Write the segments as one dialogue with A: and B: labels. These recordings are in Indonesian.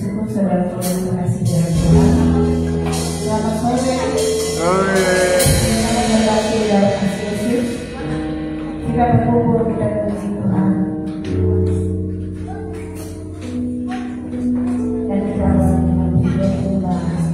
A: bersyukur saudara terima kasih dari Tuhan. Selamat sore. Kita berbakti dalam kasih Yesus. Kita berkumpul kita puji Tuhan. Dan kita mengucapkan terima kasih.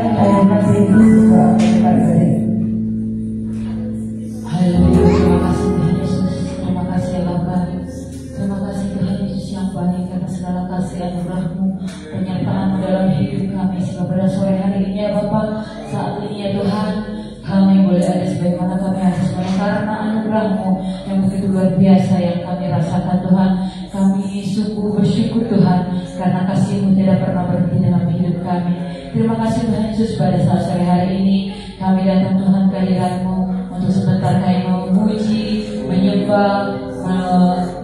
A: Terima kasih juga
B: Haleluya, terima kasih Tuhan Yesus, terima kasih ya Bapa, terima kasih Tuhan Yesus yang baik atas segala kasih anugerah-Mu, penyertaan-Mu dalam hidup kami sehingga pada sore hari ini ya Bapa, saat ini ya Tuhan, kami boleh ada sebagaimana kami harus karena anugerah-Mu yang begitu luar biasa yang kami rasakan Tuhan. Kami sungguh bersyukur Tuhan karena kasih-Mu tidak pernah berhenti dalam hidup kami. Terima kasih Tuhan Yesus, pada saat sore hari ini kami datang Tuhan ke hadirat-Mu untuk sebentar kami memuji, menyembah,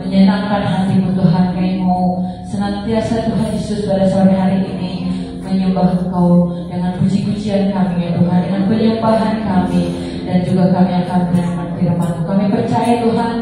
B: menyenangkan hati-Mu Tuhan. Kami mau senantiasa Tuhan Yesus pada sore hari ini menyembah Engkau dengan puji-pujian kami ya Tuhan, dengan penyembahan kami, dan juga kami akan menerima firman-Mu. Kami percaya Tuhan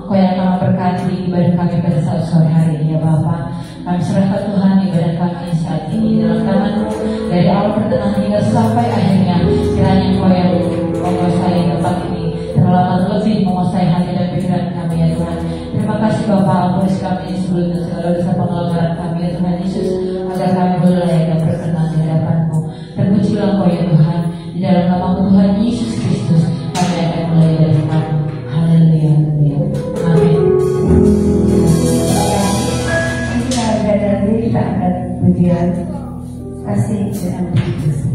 B: Engkau yang akan memberkati ibadah kami pada saat sore hari ini ya Bapa. Kami serahkan Tuhan ibadah kami saat ini dalam tangan-Mu, dari awal pertengahan hingga sampai akhirnya. Kiranya Engkau yang menguasai tempat ini, terlebih lebih menguasai hati dan pikiran kami ya Tuhan. Terima kasih Bapa, ampuni kami sebelumnya segala dosa pengelanggaran kami ya Tuhan Yesus, agar kami boleh layak dan berkenan di hadapan-Mu. Terpujilah Engkau ya Tuhan, di dalam nama Tuhan Yesus Kristus kami akan mulai dari kami. Haleluya, haleluya, amin.
A: Kita akan pujian kasih dengan Kristus.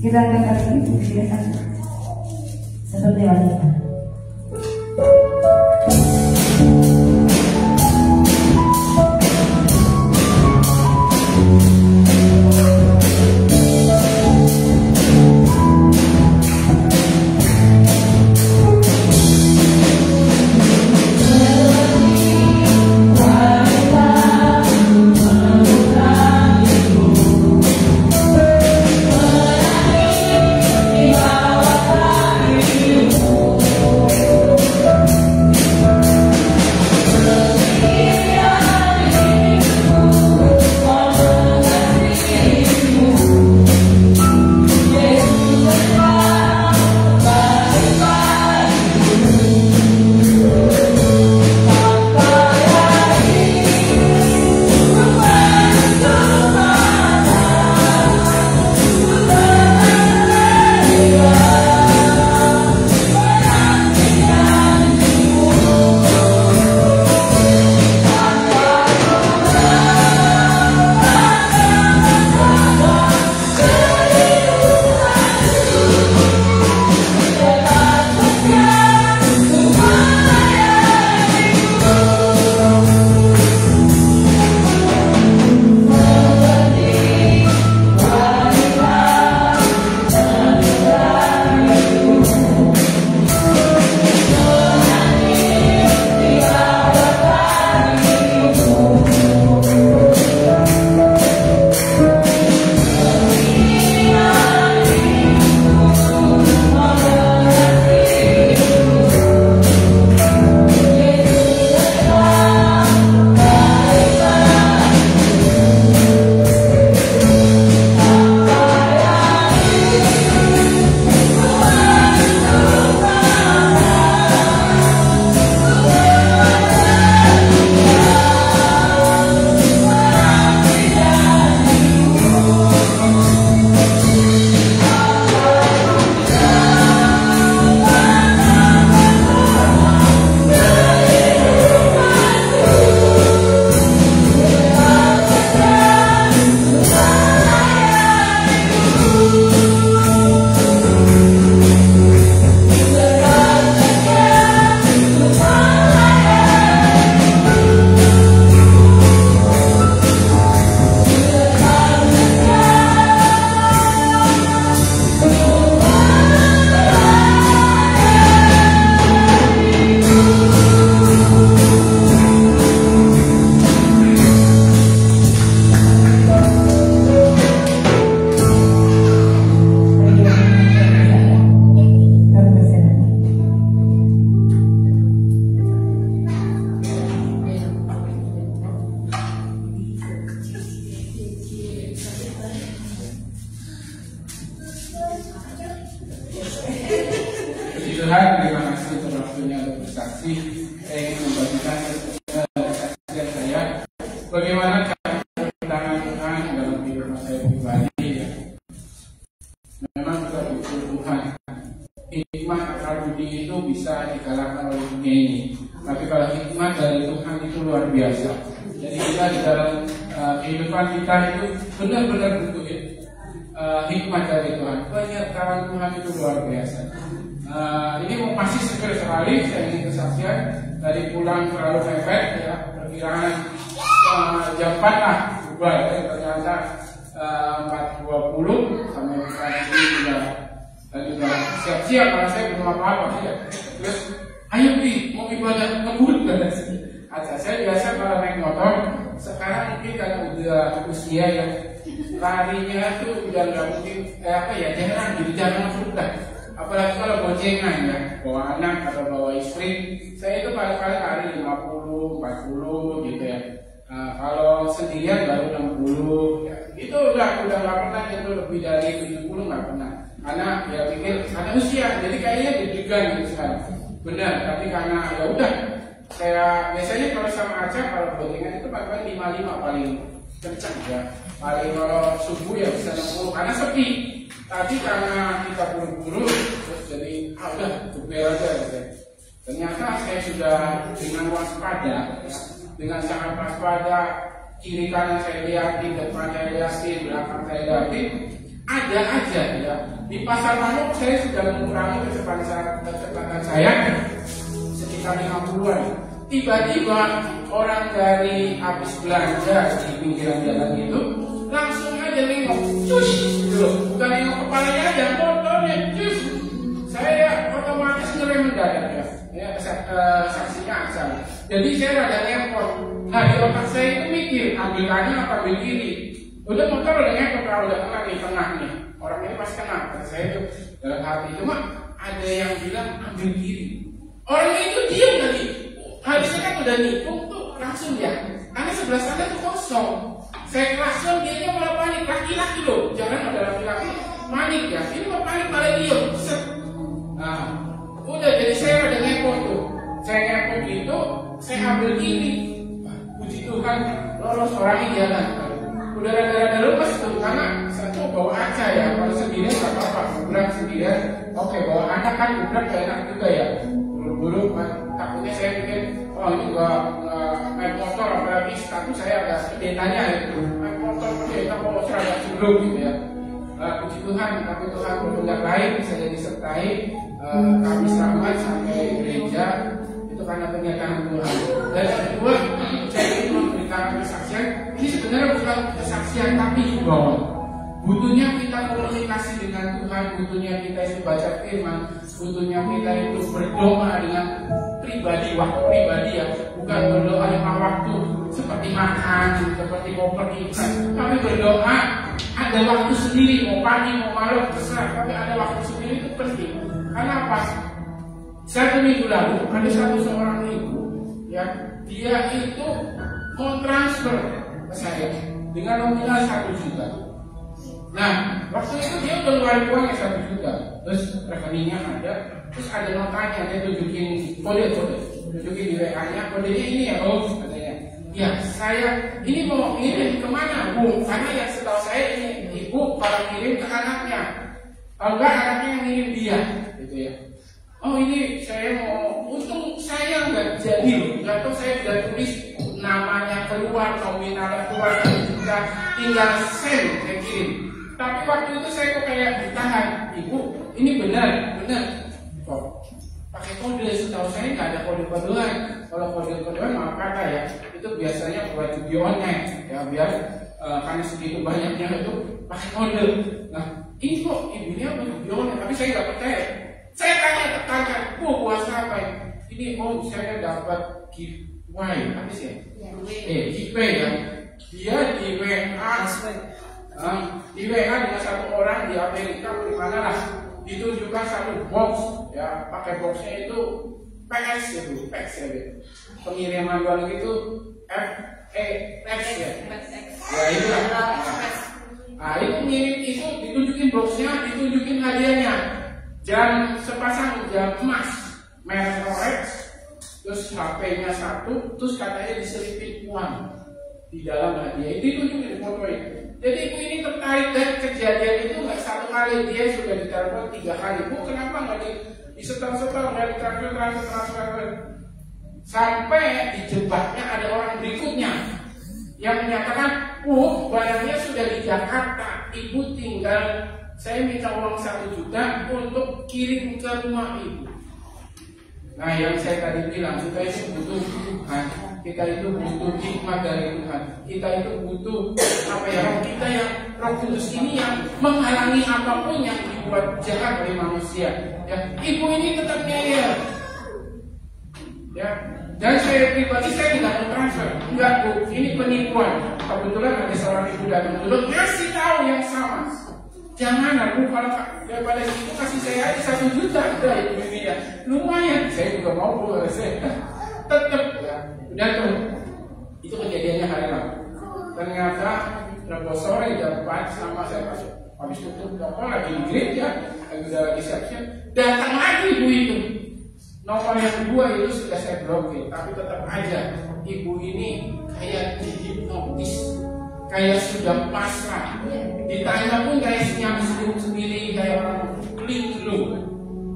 A: Kita akan kali ini seperti wanita.
C: Oh, kasih, saya ingin membagikan kesaksian saya bagaimana cara pertolongan Tuhan dalam kehidupan saya pribadi ya. Memang kita butuh Tuhan. Hikmah akal budi itu bisa dikalahkan oleh dunia ini. Tapi kalau hikmah dari Tuhan itu luar biasa. Jadi kita di dalam kehidupan kita itu benar-benar butuh hikmah dari Tuhan. Penyertaan Tuhan itu luar biasa. Ini masih seger sekali. Saya ingin kesaksian dari pulang terlalu mepet ya, perkiraan jam 4 lah bubar ya, ternyata 4.20 sampai tadi sudah siap-siap karena saya belum apa-apa ya. Terus ayo Pi, mau ibadah ngebut kan? Saya biasa kalau naik motor, sekarang mungkin kan udah usia yang larinya tuh udah nggak mungkin jarang jadi jarang sudah. Apalagi kalau boncengan ya, bawa anak atau bawa istri, saya itu kali-kali lari 50, 40 gitu ya. Kalau sendirian baru 60 ya. Itu udah nggak pernah itu lebih dari 70 nggak pernah. Karena ya pikir ada usia, jadi kayaknya deg-degan gitu sekarang. Benar, tapi karena ya udah. Saya biasanya kalau sama Aca kalau boncengan itu paling 55 paling kencang ya. Paling kalau subuh ya bisa 60 karena sepi. Tadi karena kita buru-buru terus jadi udah geber aja gitu. Ternyata saya sudah dengan waspada, dengan sangat waspada, kiri kanan saya lihatin, depan saya lihatin, belakang saya lihatin, ada aja ya. Di pasar Manuk saya sudah mengurangi kecepatan saya sekitar 50-an. Tiba-tiba orang dari habis belanja di pinggiran jalan itu langsung aja nengok, cus, gitu. Bukan nengok kepalanya aja, motornya, cus. Saya otomatis ngerem mendadak ya, saksinya asal. Jadi saya rada ngepot. Nah di otak saya itu mikir, ambil kanan apa ambil kiri. Udah motor udah ngepot, kalau udah kena di tengah nih. Orang ini pasti kena. Kata saya itu dalam hati cuma ada yang bilang ambil kiri. Orang itu diam tadi. Harusnya kan udah nikung tuh langsung ya. Karena sebelah sana tuh kosong. Saya langsung dia malah panik, laki-laki loh, jangan ada laki-laki panik ya. Ini mau panik malah diem. Nah, udah jadi saya ada ngepot tuh. Saya ngepot gitu, saya ambil kiri. Puji Tuhan, lolos orangnya jalan. Udah rada-rada lepas tuh, karena satu bawa Aca ya. Kalau sendirian nggak apa-apa, bulan sendirian. Oke, bawa anak kan bulan gak enak juga ya. Buru-buru takutnya saya pikir oh ini nggak naik motor apalagi status saya agak pendetanya itu naik motor pendeta mau seragam sebelum gitu ya. Puji Tuhan, tapi Tuhan berkehendak lain bisa jadi disertai kami selamat sampai gereja itu karena pernyataan Tuhan. Dan yang kedua saya ingin memberikan kesaksian. Ini sebenarnya bukan kesaksian tapi himbauan. Butuhnya kita komunikasi dengan Tuhan, butuhnya kita itu baca firman, butuhnya kita itu berdoa dengan pribadi, waktu pribadi ya, bukan berdoa lima waktu seperti makan, seperti mau pergi, tapi berdoa ada waktu sendiri, mau pagi, mau malam, terserah, tapi ada waktu sendiri itu penting. Karena apa? 1 minggu lalu ada seorang ibu, ya, dia itu mau transfer ke saya dengan nominal 1 juta. Nah, waktu itu dia udah ngeluarin uangnya 1 juta, terus rekeningnya ada, terus ada notanya, dia tunjukin tunjukin di WA-nya, kodenya ini ya, oh katanya. Ya, saya ini mau ngirim kemana, Bu? Karena yang setahu saya ini ibu kalau ngirim ke anaknya, kalau enggak anaknya yang ngirim dia, gitu ya. Oh ini saya mau, untung saya nggak jadi, nggak tahu saya sudah tulis namanya keluar, nominalnya keluar, tinggal send saya kirim. Tapi waktu itu saya kok kayak ditahan, Ibu, ini benar. Kok pakai kode? Setahu saya nggak ada kode-kodean. Kalau kode-kodean maaf kata ya, itu biasanya buat judi online ya, biar karena segitu banyaknya itu pakai kode. Nah, ini kok ibunya judi online, tapi saya nggak percaya. Saya tanya, Bu, puasa apa ini? Oh, saya dapat giveaway, apa sih ya? Giveaway ya. Dia di WA. Di WA dengan satu orang di Amerika di mana lah ditunjukkan satu box ya, pakai boxnya itu PX itu ya, pengiriman luar itu FEX ya, ya itu lah. Nah itu ngirim itu ditunjukin boxnya, ditunjukin hadiahnya, jam sepasang jam emas merek Rolex HP-nya satu, terus katanya diselipin uang di dalam hadiah. Itu juga di foto ini. Jadi ibu ini tertarik dan kejadian itu nggak satu kali, dia sudah ditelepon 3 kali. Bu, kenapa nggak disetor-setor, nggak ditransfer? Sampai dijebaknya ada orang berikutnya yang menyatakan, Bu, barangnya sudah di Jakarta, ibu tinggal, saya minta uang 1 juta untuk kirim ke rumah ibu. Nah, yang saya tadi bilang, kita itu butuh Tuhan, kita itu butuh hikmat dari Tuhan, kita itu butuh apa ya, kita yang Roh Kudus ini yang menghalangi apapun yang dibuat jahat oleh manusia. Ya, ibu ini tetap ngeyel. Ya, dan saya pribadi saya tidak mau transfer, enggak Bu, ini penipuan. Kebetulan ada seorang ibu datang dulu ngasih tahu yang sama. Jangan Bu, kalau daripada itu kasih saya aja 1 juta, udah ini ya, lumayan. Saya juga mau Bu, saya tetap ya, udah tuh. Itu kejadiannya hari Rabu. Ternyata Rabu sore jam 4 sama saya masuk, habis tutup toko lagi di gereja, lagi siap-siap, datang lagi ibu itu. Nomor yang kedua itu sudah saya blokir, tapi tetap aja ibu ini kayak dihipnotis, kayak sudah pasrah. Ditanya pun kayak senyum sendiri, kayak orang linglung.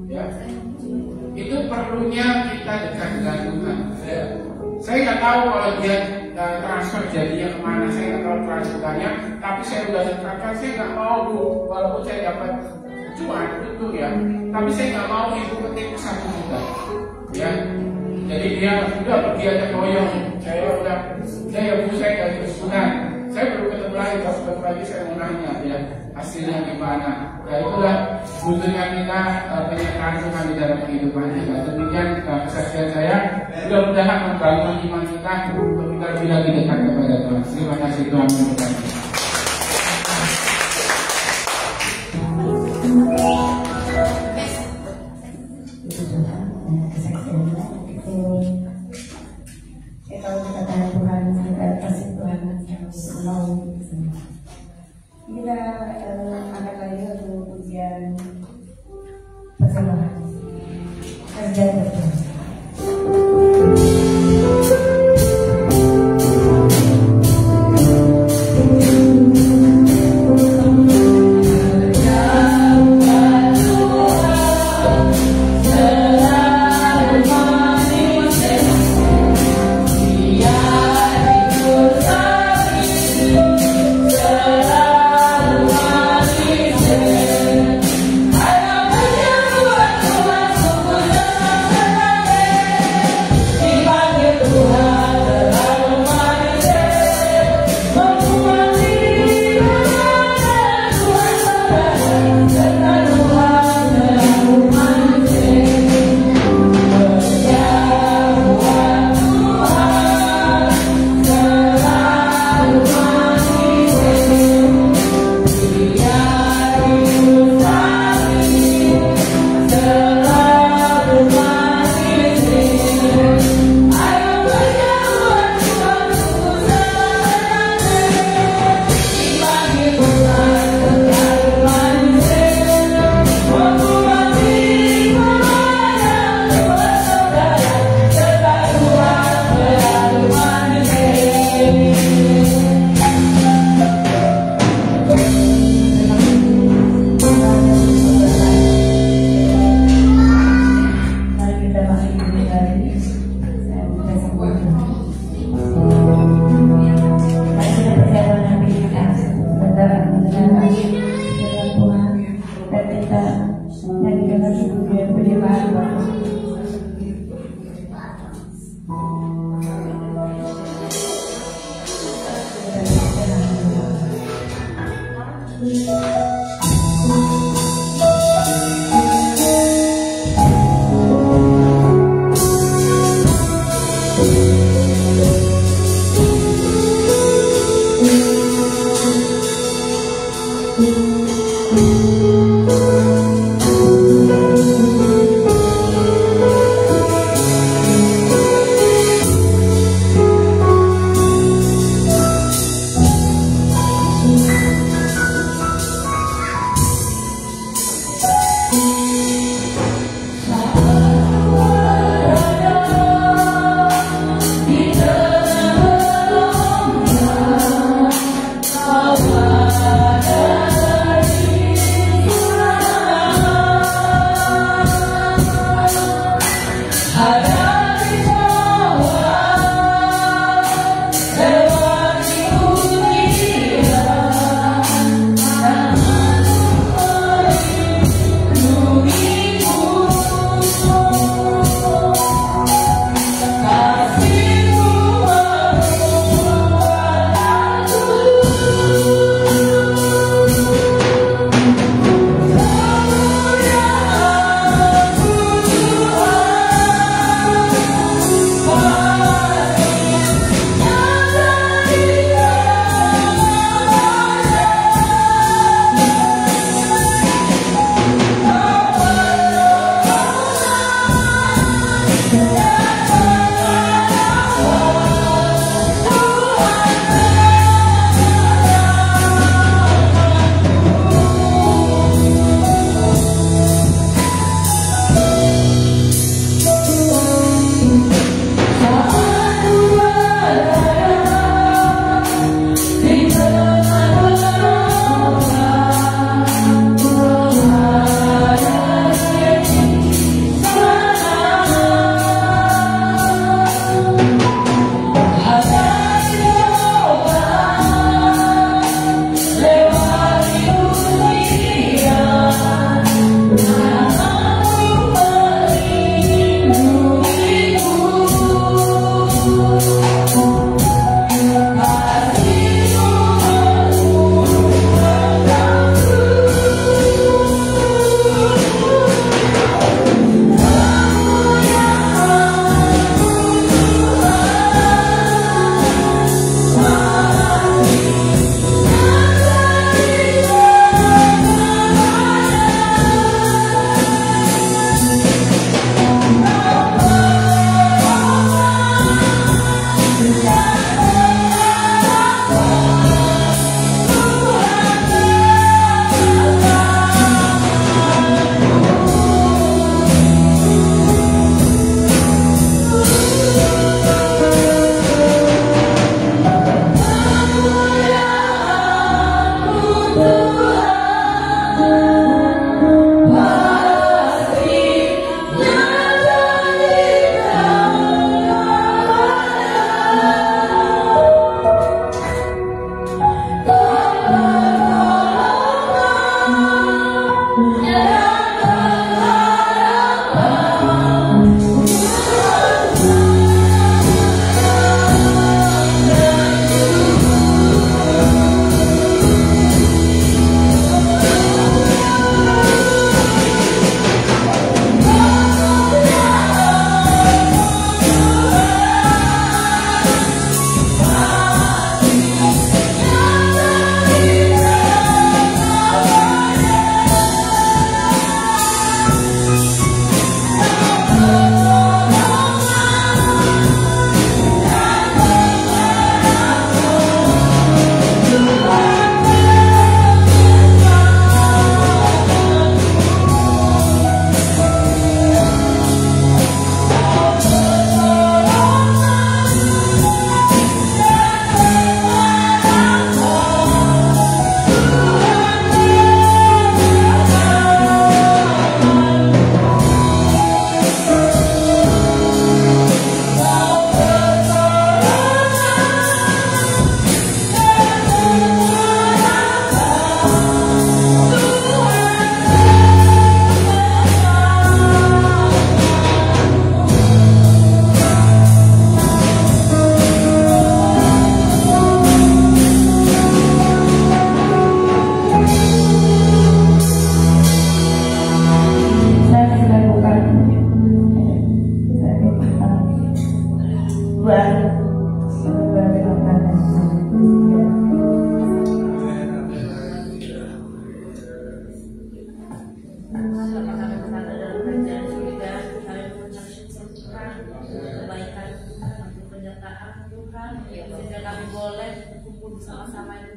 C: Ya, itu perlunya kita dekat dengan Tuhan. Ya. Saya nggak tahu kalau dia transfer jadinya kemana, saya nggak tahu transfernya, tapi saya udah dekatkan, saya nggak mau Bu, walaupun saya dapat cuan itu ya, tapi saya nggak mau ibu ketik 1 juta. Ya, jadi dia udah pergi aja koyong. Saya udah ya Bu, saya nggak kesulitan. Saya baru ketemu lagi, pas ketemu lagi saya mau nanya ya hasilnya gimana. Ya itulah butuhnya kita penyertaan Tuhan di dalam kehidupan kita. Demikian kesaksian saya. Mudah-mudahan membangun iman kita untuk kita lebih lagi dekat kepada Tuhan. Terima kasih Tuhan memberkati.
A: Kalau kita tahan Tuhan, kita kasih Tuhan harus mau. Kita akan lagi untuk ujian persembahan kerja Tuhan.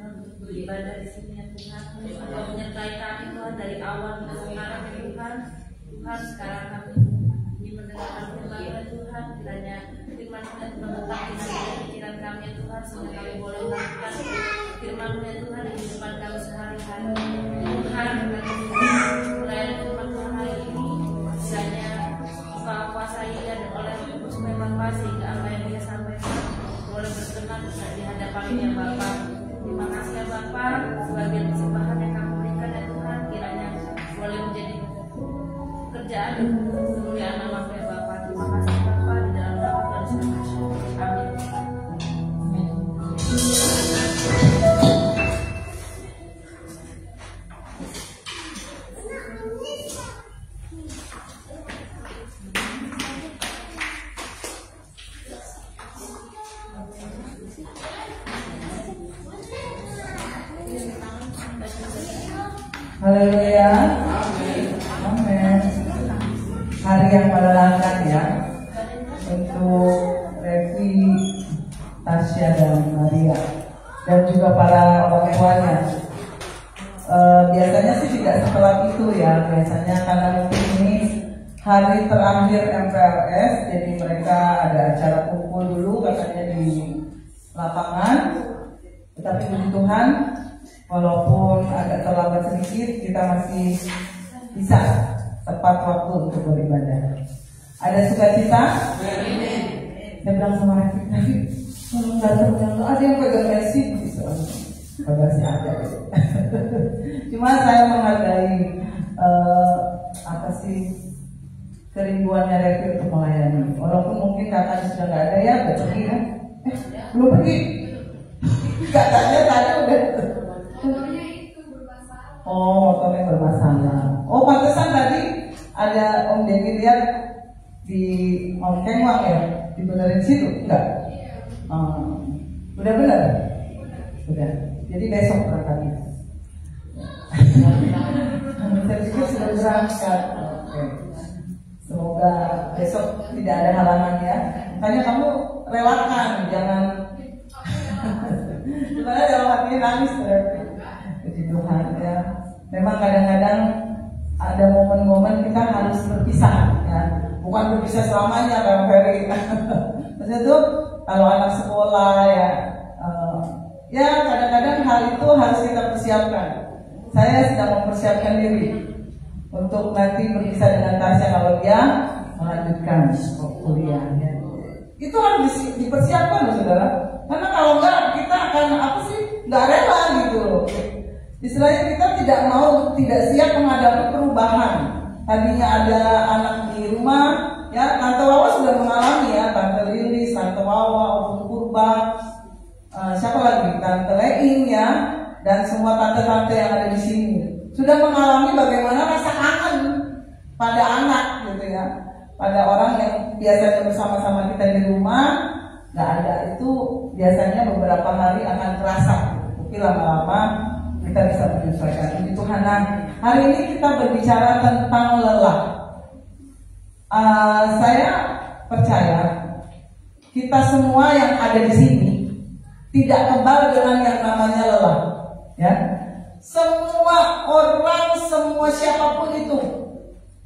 B: Tuhan untuk beribadah di sini ya Tuhan. Engkau menyertai kami Tuhan dari awal hingga sekarang ya Tuhan. Tuhan sekarang kami ingin mendengarkan firman ya Tuhan. Kiranya firman Tuhan menetap di hati pikiran kami ya Tuhan, sehingga kami boleh melakukan firman ya Tuhan di depan kami sehari-hari. Tuhan kami melayan firman Tuhan hari ini, kiranya Engkau kuasai dan oleh memang pasti sehingga apa yang dia sampaikan boleh berkenan di hadapan-Nya Bapa. Terima kasih ya Bapa, sebagian persembahan yang kami berikan ya Tuhan, kiranya boleh menjadi kerjaan kemuliaan nama ya Bapa. Terima kasih Bapa, di dalam nama Tuhan Yesus. Amin.
A: Haleluya. Amin. Hari yang melelahkan ya untuk Revi, Tasya dan Maria dan juga para orang tuanya. Biasanya sih tidak setelah itu ya, biasanya karena mungkin ini hari terakhir MPLS, jadi mereka ada acara kumpul dulu katanya di lapangan. Tetapi puji Tuhan, walaupun agak terlambat sedikit, kita masih bisa tepat waktu untuk beribadah. Ada sukacita? Saya bilang sama Rafi, tolong datang, ada yang pegang Messi, pegang si ada. Cuma saya menghargai kerinduannya Rafi untuk melayani. Walaupun mungkin katanya sudah nggak ada ya, udah pergi kan? Belum pergi. Katanya tadi udah. Oh, motornya bermasalah. Oh, pantesan tadi ada Om Dewi lihat di Om Kengwang ya, dibenerin situ, enggak? Udah bener? Udah. Jadi besok berangkatnya. Saya pikir sudah berangkat. Oke. Semoga besok tidak ada halangan ya. Makanya kamu relakan, jangan. Sebenarnya dalam hatinya nangis ya. Puji Tuhan ya. Memang kadang-kadang ada momen-momen kita harus berpisah ya. Bukan berpisah selamanya Bang Ferry. Maksudnya tuh kalau anak sekolah ya, ya kadang-kadang hal itu harus kita persiapkan. Saya sedang mempersiapkan diri untuk nanti berpisah dengan Tasya kalau dia melanjutkan kuliah ya. Itu harus dipersiapkan loh saudara. Karena kalau enggak kita akan nggak rela gitu. Istilahnya kita tidak siap menghadapi perubahan. Tadinya ada anak di rumah, ya Tante Wawa sudah mengalami ya, Tante Lilis, Tante Wawa, Om Purba, siapa lagi, Tante Leing ya, dan semua tante-tante yang ada di sini sudah mengalami bagaimana rasa kangen pada anak gitu ya, pada orang yang biasanya bersama-sama kita di rumah, nggak ada itu biasanya beberapa hari akan terasa, tapi lama-lama kita bisa menyesuaikan. Puji Tuhan. Nah, hari ini kita berbicara tentang lelah. Saya percaya kita semua yang ada di sini tidak kebal dengan yang namanya lelah. Ya, semua orang, semua siapapun itu,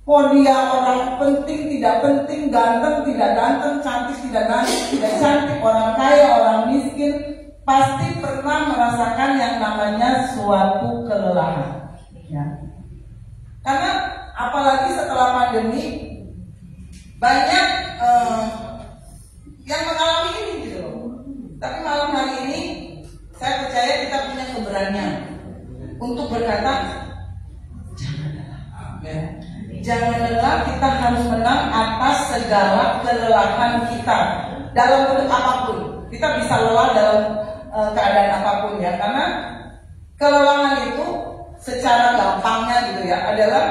A: mau dia orang penting, tidak penting, ganteng, tidak ganteng, cantik, tidak cantik, orang kaya, orang miskin, pasti pernah merasakan yang namanya suatu kelelahan. Ya. Karena apalagi setelah pandemi banyak yang mengalami ini gitu loh. Tapi malam hari ini saya percaya kita punya keberanian untuk berkata jangan lelah. Ya. Jangan lelah, kita harus menang atas segala kelelahan kita dalam bentuk apapun. Kita bisa lelah dalam keadaan apapun ya, karena kelelahan itu secara gampangnya gitu ya adalah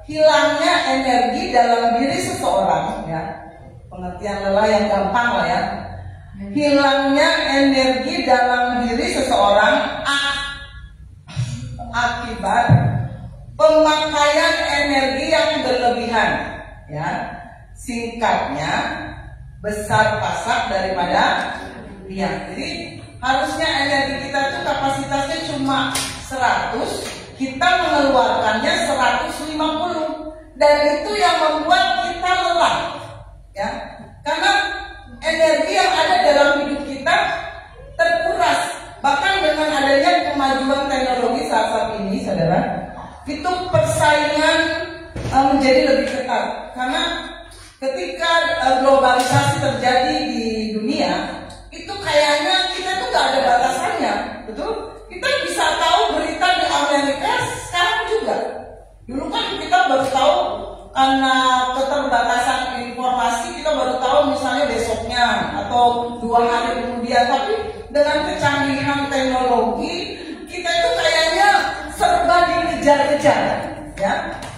A: hilangnya energi dalam diri seseorang ya. Pengertian lelah yang gampang lah ya. Hilangnya energi dalam diri seseorang akibat pemakaian energi yang berlebihan ya. Singkatnya besar pasak daripada riang. Jadi Harusnya energi kita tuh kapasitasnya cuma 100, kita mengeluarkannya 150, dan itu yang membuat kita lelah, ya. Karena energi yang ada dalam hidup kita terkuras. Bahkan dengan adanya kemajuan teknologi saat ini, saudara, itu persaingan menjadi lebih ketat. Karena ketika globalisasi terjadi di dunia, itu kayaknya kita tuh gak ada batasannya, betul? Kita bisa tahu berita di Amerika sekarang juga. Dulu kan kita baru tahu karena keterbatasan informasi, kita baru tahu misalnya besoknya atau 2 hari kemudian. Tapi dengan kecanggihan teknologi, kita itu kayaknya serba dikejar-kejar, ya.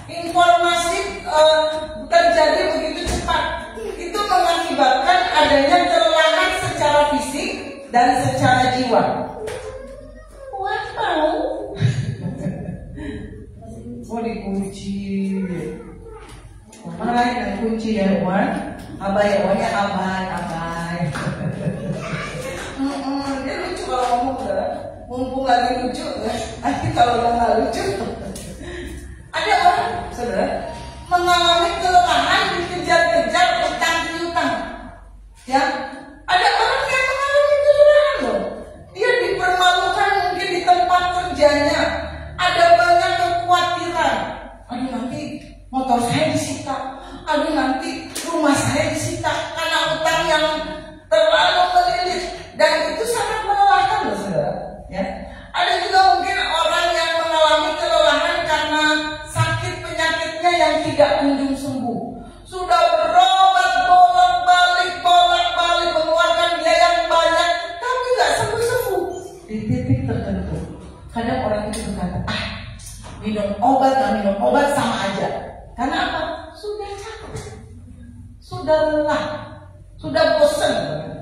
A: Informasi terjadi begitu cepat. Itu mengakibatkan adanya kelelahan secara fisik dan secara jiwa. Wow. Oh, dikunci. Mana lagi yang kunci ya, Wan? Abai, Wannya abai. Dia lucu kalau ngomong, saudara. Mumpung lagi lucu, nanti kalau nggak lucu. Ada orang, saudara, mengalami kelelahan dikejar-kejar utang piutang, ya. Ada orang yang mengalami kelelahan loh. Dia dipermalukan mungkin di tempat kerjanya. Ada banyak kekhawatiran. Aduh, nanti motor saya disita. Aduh, nanti rumah saya disita karena utang yang terlalu melilit. Dan itu sangat melelahkan loh, saudara, ya. Ada juga mungkin orang yang mengalami kelelahan karena sakit penyakitnya yang tidak kunjung sembuh. Sudah berobat bolak-balik mengeluarkan biaya yang banyak, tapi nggak sembuh-sembuh. Di titik tertentu, kadang orang itu berkata, minum obat sama aja. Karena apa? Sudah capek, sudah lelah, sudah bosan,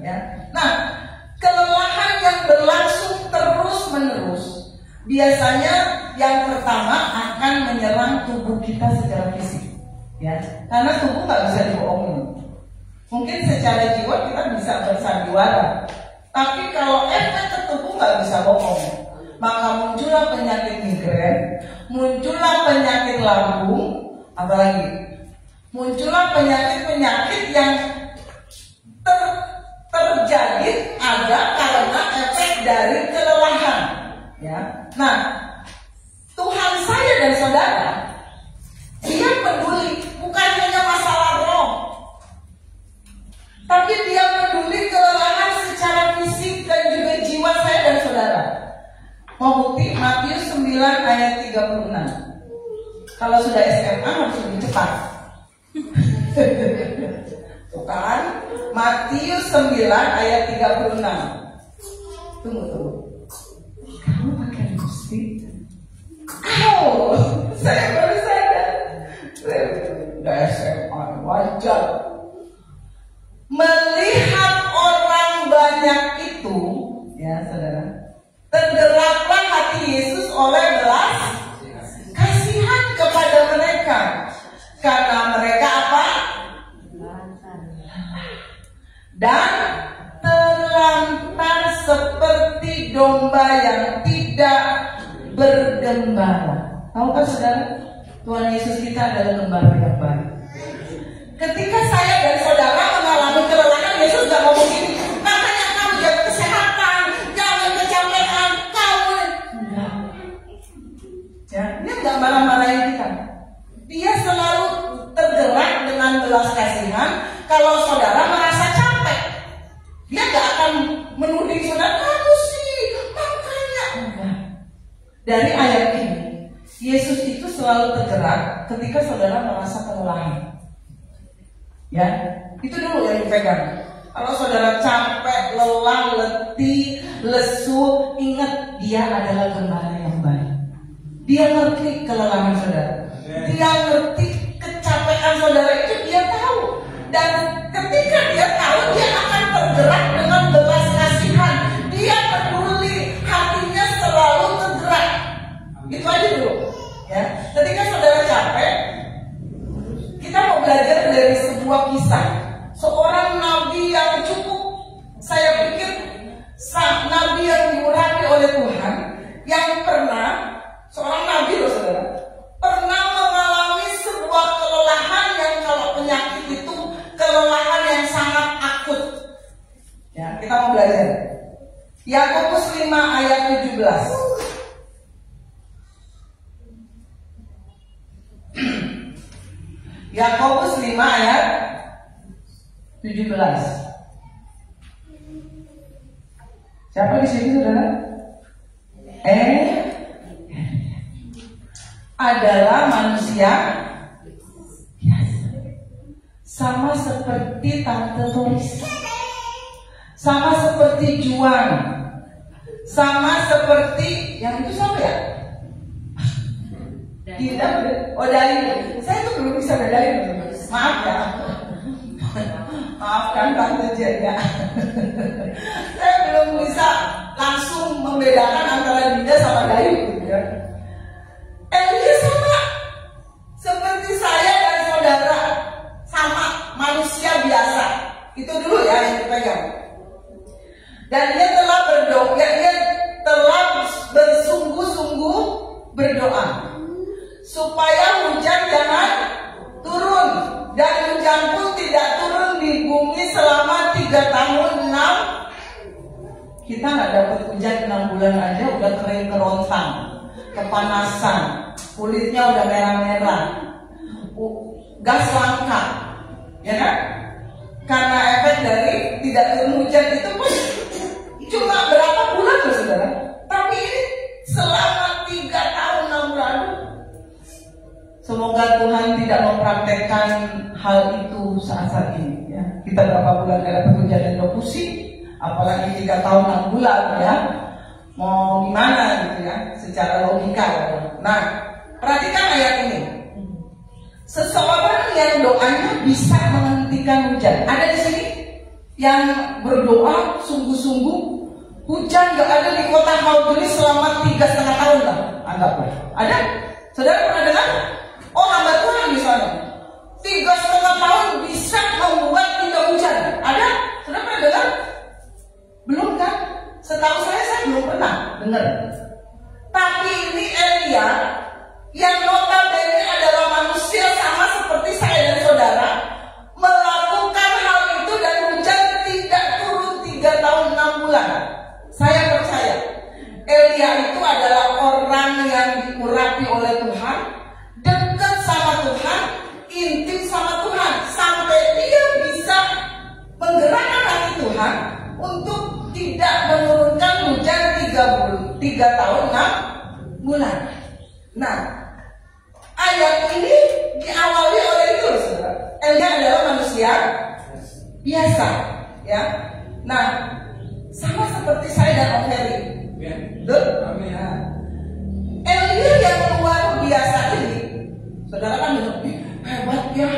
A: ya. Nah, kelelahan yang berlangsung terus-menerus biasanya yang pertama akan menyerang tubuh kita secara fisik, ya. Karena tubuh nggak bisa dibohongin. Mungkin secara jiwa kita bisa bersandiwara, tapi kalau efek ke tubuh nggak bisa bohong. Maka muncullah penyakit migrain, muncullah penyakit lambung, apalagi muncullah penyakit-penyakit yang terjadi ada karena efek dari kelelahan, ya. Nah, Tuhan saya dan saudara, Dia peduli bukan hanya masalah roh, tapi Dia peduli kelelahan secara fisik dan juga jiwa saya dan saudara. Mau bukti? Matius 9 ayat 36. Kalau sudah SMA harus lebih cepat. Bukan? Matius 9 ayat 36. Tunggu. Kamu pakai lipstick? Oh, saya baru sadar. Udah SMA, wajar. Melihat orang banyak itu, ya saudara, tergeraklah hati Yesus oleh belas kasihan kepada mereka. Karena mereka apa? Dan terlantar seperti domba yang tidak bergembala. Tahu kan saudara, Tuhan Yesus kita adalah gembala yang baik. Ketika saya dan saudara mengalami kelelahan, Yesus gak ngomong gini, makanya kamu jaga kesehatan, jangan kecapean, kamu enggak. Ya, dia gak marah-marahin kita. Dia selalu tergerak dengan belas kasihan. Kalau saudara merasa capek, dia gak akan menuding saudara, kamu sih makanya enggak. Dari ayat ini, Yesus itu selalu tergerak ketika saudara merasa kelelahan. Ya, itu dulu yang dipegang. Kalau saudara capek, lelah, letih, lesu, ingat Dia adalah gembala yang baik. Dia ngerti kelelahan saudara. Dia ngerti kecapean saudara itu, Dia tahu. Dan ketika Dia tahu, Dia akan tergerak dengan belas kasihan. Dia peduli, hatinya selalu tergerak. Itu aja dulu. Ya, ketika saudara capek, kita mau belajar dari sebuah kisah seorang nabi yang cukup, saya pikir nabi 5 ayat 17. Yakobus 5 ayat 17. Siapa di sini saudara? Adalah manusia biasa, sama seperti Tante Toris, sama seperti Juan, sama seperti yang itu siapa ya? Tidak, Dali. Saya tuh belum bisa bedain. Maaf ya. Maafkan Tante Jaya. Saya belum bisa langsung membedakan antara Dinda sama Dayu. Elia sama seperti saya dan saudara, sama manusia biasa. Itu dulu ya yang dipegang. Dan dia telah berdoa, dia telah bersungguh-sungguh berdoa supaya hujan jangan turun, dan hujan pun tidak turun di bumi selama 3 tahun 6. Kita nggak dapat hujan 6 bulan aja udah kering kerontang, kepanasan, kulitnya udah merah-merah, gas langka, ya kan? Karena efek dari tidak turun hujan itu pun cuma berapa bulan loh saudara, tapi ini selama 3 tahun 6 bulan. Semoga Tuhan tidak mempraktekkan hal itu saat ini ya. Kita berapa bulan gak dapat hujan dan udah pusing, apalagi 3 tahun 6 bulan ya. Mau gimana gitu ya, secara logika ya. Nah, perhatikan ayat ini. Seseorang yang doanya bisa menghentikan hujan. Ada di sini yang berdoa sungguh-sungguh, hujan gak ada di kota Haudri selama 3,5 tahun lah, anggaplah. Ada? Saudara pernah dengar? Oh, hamba Tuhan di sana 3,5 tahun bisa membuat tidak hujan. Ada? Saudara pernah dengar? Belum kan? Setahu saya belum pernah dengar. Tapi ini Elia yang notabene adalah manusia sama seperti saya dan saudara, melakukan hal itu dan hujan tidak turun 3 tahun 6 bulan. Saya percaya Elia itu adalah orang yang diurapi oleh Tuhan, dekat sama Tuhan, intim sama Tuhan, sampai dia bisa menggerakkan hati Tuhan untuk tidak menurunkan hujan 3 tahun 6 bulan. Nah, ayat ini diawali oleh itu, saudara. Elia adalah manusia biasa, ya. Nah, sama seperti saya dan Om Ferry. Betul? Nah, Elia yang luar biasa ini, saudara kan lebih hebat ya.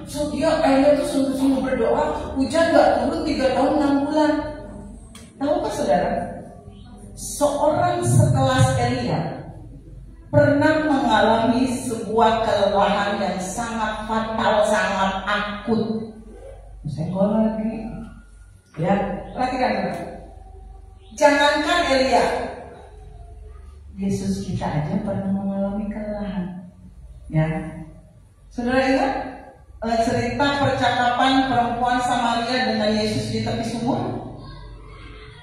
A: So dia Elia itu sungguh-sungguh berdoa, hujan gak turun 3 tahun 6 bulan. Tahukah saudara, seorang sekelas Elia pernah mengalami sebuah kelelahan yang sangat fatal, sangat akut. Senggol lagi, ya. Perhatikan, jangankan Elia, Yesus kita aja pernah mengalami kelelahan, ya. Saudara ingat cerita percakapan perempuan Samaria dengan Yesus di tepi sumur?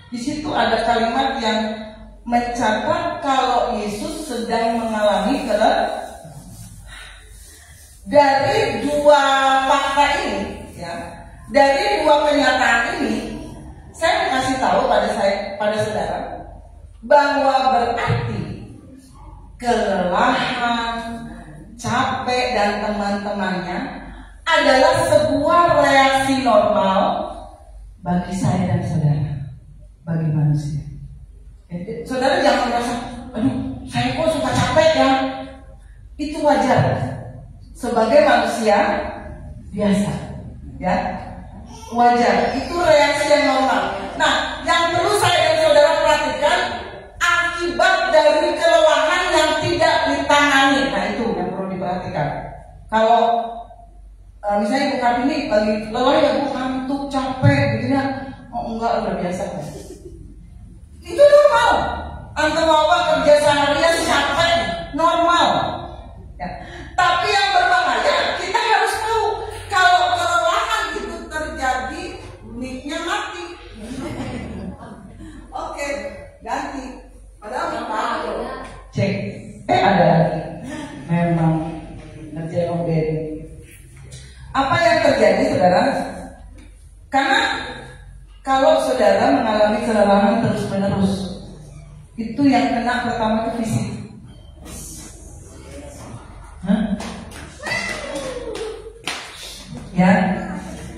A: Di situ ada kalimat yang mencatat kalau Yesus sedang mengalami kelelahan. Dari 2 fakta ini, ya, dari 2 kenyataan ini, saya mau kasih tahu pada saudara bahwa berarti kelelahan, capek dan teman-temannya adalah sebuah reaksi normal bagi saya dan saudara, bagi manusia. Saudara jangan merasa, aduh, saya kok suka capek ya. Itu wajar sebagai manusia biasa, ya, wajar. Itu reaksi yang normal. Nah, yang perlu saya dan saudara perhatikan akibat dari kelelahan yang tidak ditangani. Nah, itu yang perlu diperhatikan. Kalau misalnya Ibu Kartini lagi lelah ya, Bu, ngantuk, capek, gitu ya. Oh enggak, udah biasa kan. Itu normal. Antum bawa kerja seharian capek, normal. Ya. Tapi yang berbahaya, kita harus tahu kalau kelelahan itu terjadi, mic-nya mati. Oke, ganti. Cek, ada lagi. Memang ngerjain Om Beri. Apa yang terjadi, saudara? Karena kalau saudara mengalami kelelahan terus-menerus, itu yang kena pertama itu fisik. Ya,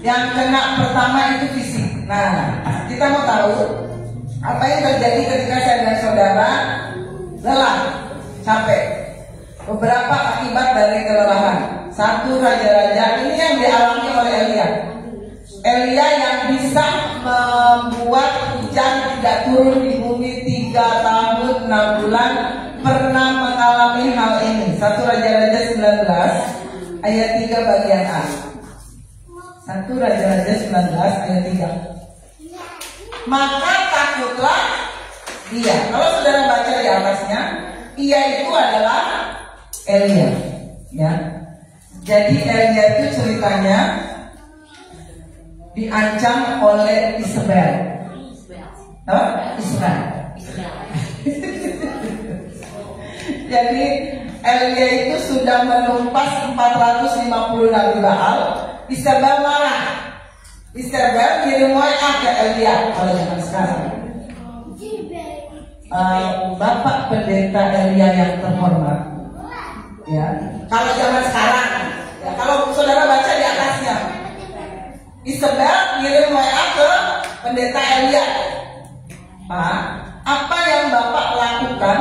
A: yang kena pertama itu fisik. Nah, kita mau tahu apa yang terjadi ketika saya dan saudara lelah, capek. Beberapa akibat dari kelelahan. Satu, raja-raja ini yang dialami oleh Elia. Elia yang bisa membuat hujan tidak turun di bumi 3 tahun 6 bulan pernah mengalami hal ini. 1 Raja-Raja 19 ayat 3 bagian A. 1 Raja-Raja 19 ayat 3. Maka takutlah dia. Kalau saudara baca di atasnya, ia itu adalah Elia, ya. Jadi Elia itu ceritanya diancam oleh Isabel. Isabel. Jadi Elia itu sudah menumpas 450 nabi Baal. Isabel marah. Isabel kirim WA ke Elia kalau zaman sekarang. Bapak pendeta Elia yang terhormat. Ya, kalau zaman sekarang, ya, kalau saudara baca di atasnya, Isabel ngirim WA ke pendeta Elia. Pak, apa yang Bapak lakukan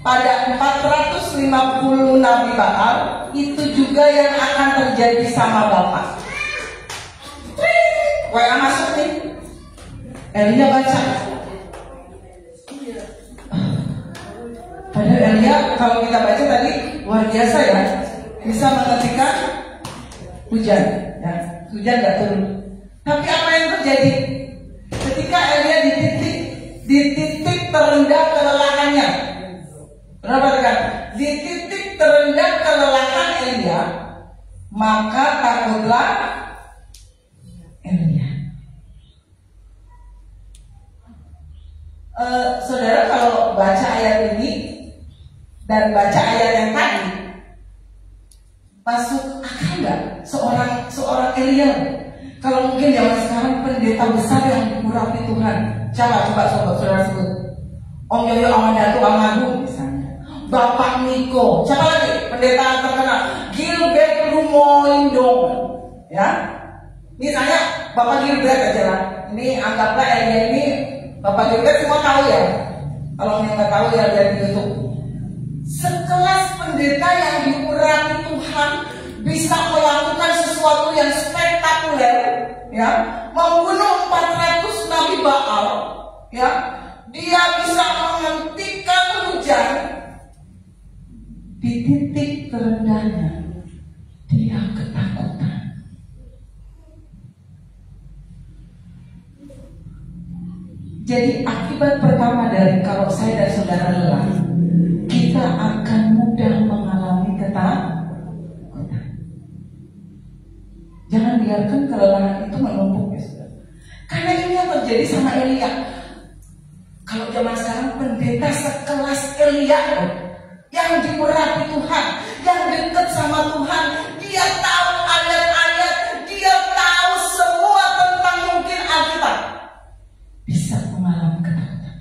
A: pada 450 nabi Baal itu juga yang akan terjadi sama Bapak. WA masuk nih, Elia baca. Padahal Elia kalau kita baca tadi luar biasa ya, bisa menghentikan hujan, ya, hujan nggak turun. Tapi apa yang terjadi ketika Elia di titik terendah kelelahannya? Berapa kan? Di titik terendah kelelahan Elia, maka takutlah Elia. Saudara kalau baca ayat ini dan baca ayat yang tadi, masuk akal nggak seorang Elia? Kalau mungkin zaman sekarang pendeta besar yang diurapi Tuhan, coba saudara sebut. Om Yoyo Amadatu Amadu misalnya, Bapak Niko, siapa lagi pendeta terkenal? Gilbert Lumoindong, ya. Misalnya Bapak Gilbert aja lah. Ini anggaplah Elia ini Bapak Gilbert, semua tahu ya. Kalau yang nggak tahu ya lihat di YouTube. Sekelas pendeta yang diurapi Tuhan bisa melakukan sesuatu yang spektakuler, ya, membunuh 400 nabi Baal, ya. Dia bisa menghentikan hujan di titik terendahnya. Dia ketakutan. Jadi akibat pertama dari kalau saya dan saudara lelah, kita akan mudah mengalami ketakutan. Jangan biarkan kelelahan itu menumpuk ya saudara. Karena ini yang terjadi sama Elia. Kalau zaman sekarang pendeta sekelas Elia yang diurapi Tuhan, yang dekat sama Tuhan, dia tahu ayat-ayat, dia tahu semua tentang mungkin Alkitab, bisa mengalami ketakutan.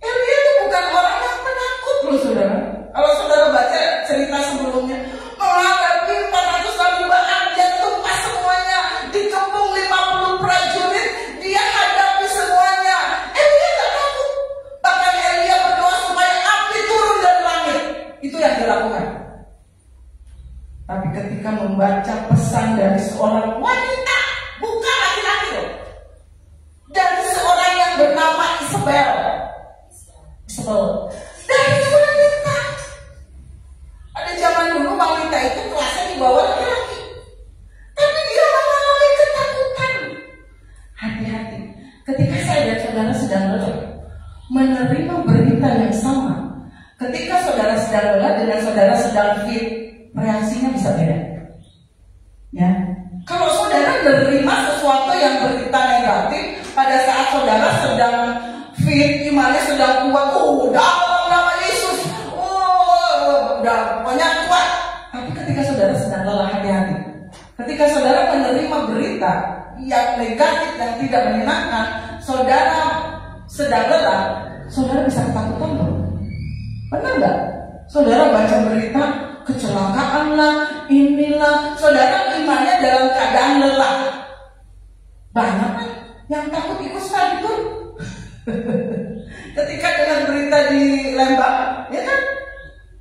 A: Elia itu bukan orang yang penakut loh saudara. Kalau saudara baca cerita sebelumnya, menghadapi 400 nabi Baal, dia tumpas semuanya, dikepung 50 prajurit, dia hadapi semuanya. Elia tak takut. Bahkan Elia berdoa supaya api turun dari langit. Itu yang dilakukan. Tapi ketika membaca pesan dari seorang wanita, bukan laki-laki loh, dari seorang yang bernama Isabel, dari wanita. Ada zaman dulu wanita itu kelasnya di bawah laki-laki, tapi dia mengalami ketakutan. Hati-hati ketika saya dan saudara sedang lelah menerima berita yang sama. Ketika saudara sedang lelah dengan saudara sedang fit, reaksinya bisa beda. Ya, kalau saudara menerima sesuatu yang berita negatif pada saat saudara sedang fit, imannya sedang kuat, dalam nama Yesus, udah pokoknya kuat. Tapi ketika saudara sedang lelah, hati-hati. Ketika saudara menerima berita yang negatif dan tidak menyenangkan, saudara sedang lelah, saudara bisa ketakutan loh. Benar nggak? Saudara baca berita kecelakaan lah, inilah, saudara imannya dalam keadaan lelah. Banyak kan yang takut ikut study tour. Ketika dengar berita di Lembang, ya kan?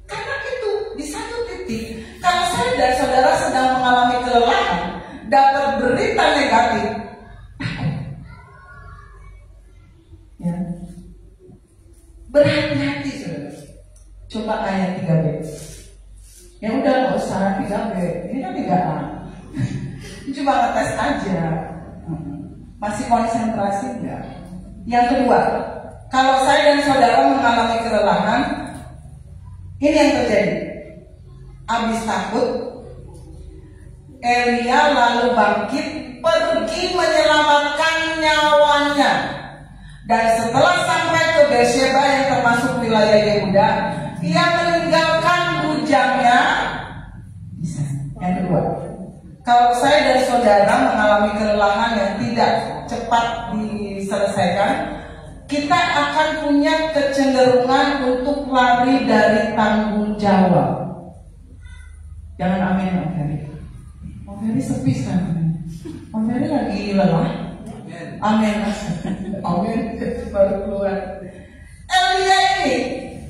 A: Karena itu di satu titik, kalau saya dan saudara sedang mengalami kelelahan, dapat berita negatif, ya, berhati-hati saudara. Coba ayat 3b. Ya udah, nggak usah 3b, ini kan 3a. Cuma ngetes aja. Masih konsentrasi enggak? Yang kedua, kalau saya dan saudara mengalami kelelahan, ini yang terjadi. Habis takut, Elia lalu bangkit pergi menyelamatkan nyawanya. Dan setelah sampai ke Beersheba yang termasuk wilayah Yehuda, ia meninggalkan bujangnya. Yang kedua, kalau saya dan saudara mengalami kelelahan yang tidak cepat diselesaikan, kita akan punya kecenderungan untuk lari dari tanggung jawab. Jangan amin, Om Ferry. Om Ferry sepi sekarang. Om Ferry lagi lelah. Amin. Amin. Baru keluar. Elia ini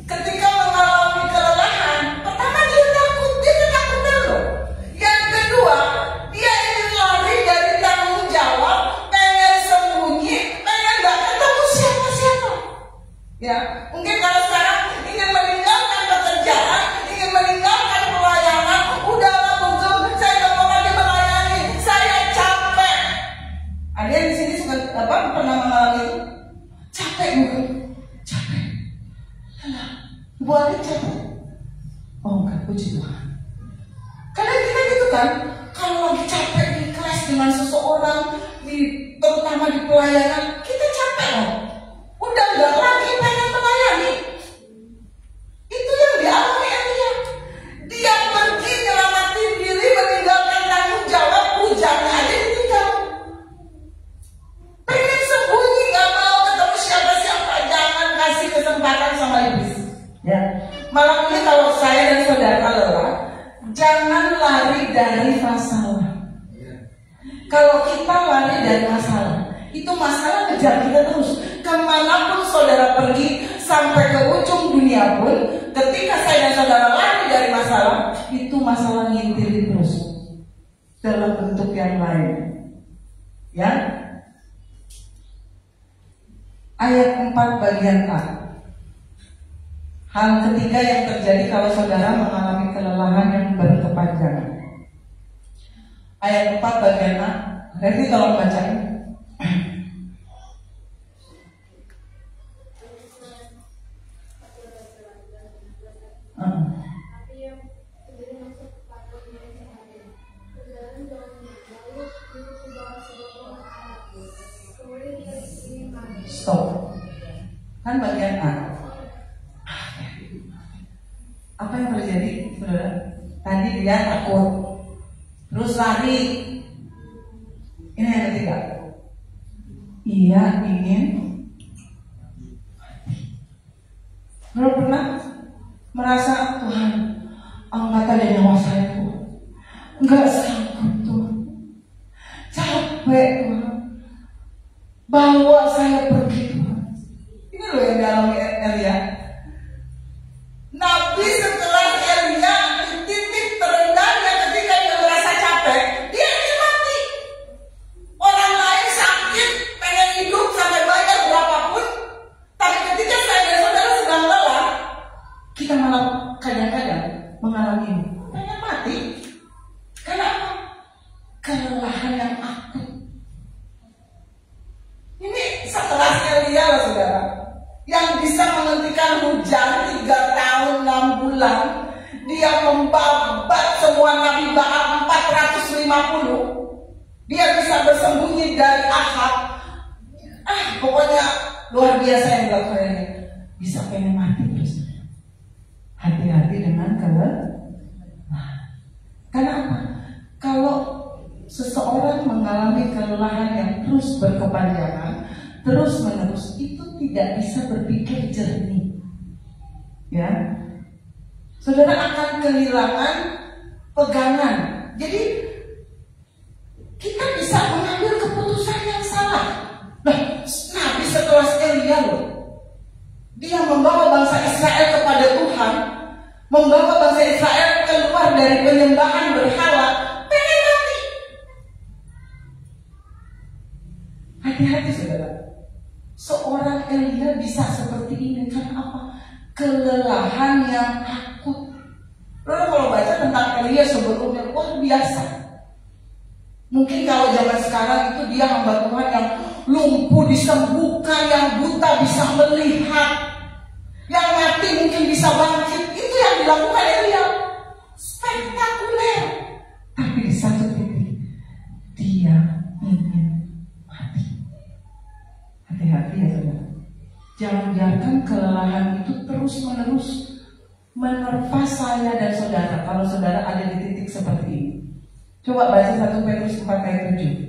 A: ketika mengalami kelelahan, pertama dia takut, dia ketakutan loh. Yang kedua, dia ingin lari dari tanggung jawab, pengen sembunyi, pengen gak ketemu siapa-siapa. Ya, mungkin kalau sekarang ingin meninggalkan pekerjaan, ingin meninggalkan pelayanan, udahlah mungkin saya gak mau lagi melayani, saya capek. Ada yang di sini suka pernah mengalami itu? Capek bukan? Capek. Buatnya capek. Oh enggak, puji Tuhan. Karena kita gitu kan, kalau lagi capek di kelas dengan seseorang, terutama di pelayanan, kita capek loh. Udah enggak lagi pengen melayani. Itu yang dialami Elia. Dia pergi nyelamatin diri, meninggalkan tanggung jawab, bujangnya aja ditinggal. Pengen sembunyi, gak mau ketemu siapa-siapa, jangan kasih kesempatan sama iblis. Ya, malam ini kalau saya dan saudara lelah, jangan lari dari masalah. Kalau kita lari dari masalah, itu masalah kejar kita terus. Kemanapun saudara pergi, sampai ke ujung dunia pun, ketika saya dan saudara lari dari masalah, itu masalah ngintilin terus dalam bentuk yang lain. Ya. Ayat 4 bagian A. Hal ketiga yang terjadi kalau saudara mengalami kelelahan yang berkepanjangan. Ayat 4 bagian A. Nanti tolong bacain. Stop. Kan bagian A. Apa yang terjadi, saudara? Tadi dia takut, terus lari. Ini yang ketiga. Ia ingin. Kalau pernah merasa, Tuhan, angkat aja nyawa saya, Tuhan. Enggak sanggup, Tuhan. Capek, Tuhan. Bawa saya pergi, Tuhan. Ini loh yang dialami Elia. Nabi setelah Elia di titik terendahnya ketika dia merasa capek, dia ingin mati. Orang lain sakit, pengen hidup sampai bayar berapapun, tapi ketika saya dan saudara sedang lelah, kita malah kadang-kadang mengalami ini. Pengen mati. Kenapa? Kelelahan yang akut. Ini setelah Elia lah saudara, yang bisa menghentikan hujan 3 tahun 6 bulan. Dia membabat semua Nabi Baal 450. Dia bisa bersembunyi dari Ahab. Pokoknya luar biasa yang dilakukan ini. bisa pengen mati terus. Hati-hati dengan kelelahan. Karena apa? Kalau seseorang mengalami kelelahan yang terus berkepanjangan, terus menerus, itu tidak bisa berpikir jernih. Ya, saudara akan kehilangan pegangan. Jadi kita bisa mengambil keputusan yang salah. Nah, Nabi sekelas Elia loh, dia membawa bangsa Israel kepada Tuhan, membawa bangsa Israel keluar dari penyembahan berhala, pengen mati. Hati-hati saudara. Seorang Elia bisa seperti ini karena apa? Kelelahan yang akut. Lalu kalau baca tentang Elia sebelumnya, luar biasa. Mungkin kalau zaman sekarang itu dia hamba Tuhan yang lumpuh disembuhkan, yang buta bisa melihat, yang mati mungkin bisa bangkit. Itu yang dilakukan Elia. Spektakuler. Tapi di satu titik dia ingin mati. Hati-hati ya saudara. Jangan biarkan kelelahan itu terus-menerus menerpa saya dan saudara. Kalau saudara ada di titik seperti ini, coba baca 1 Petrus 4 ayat 7.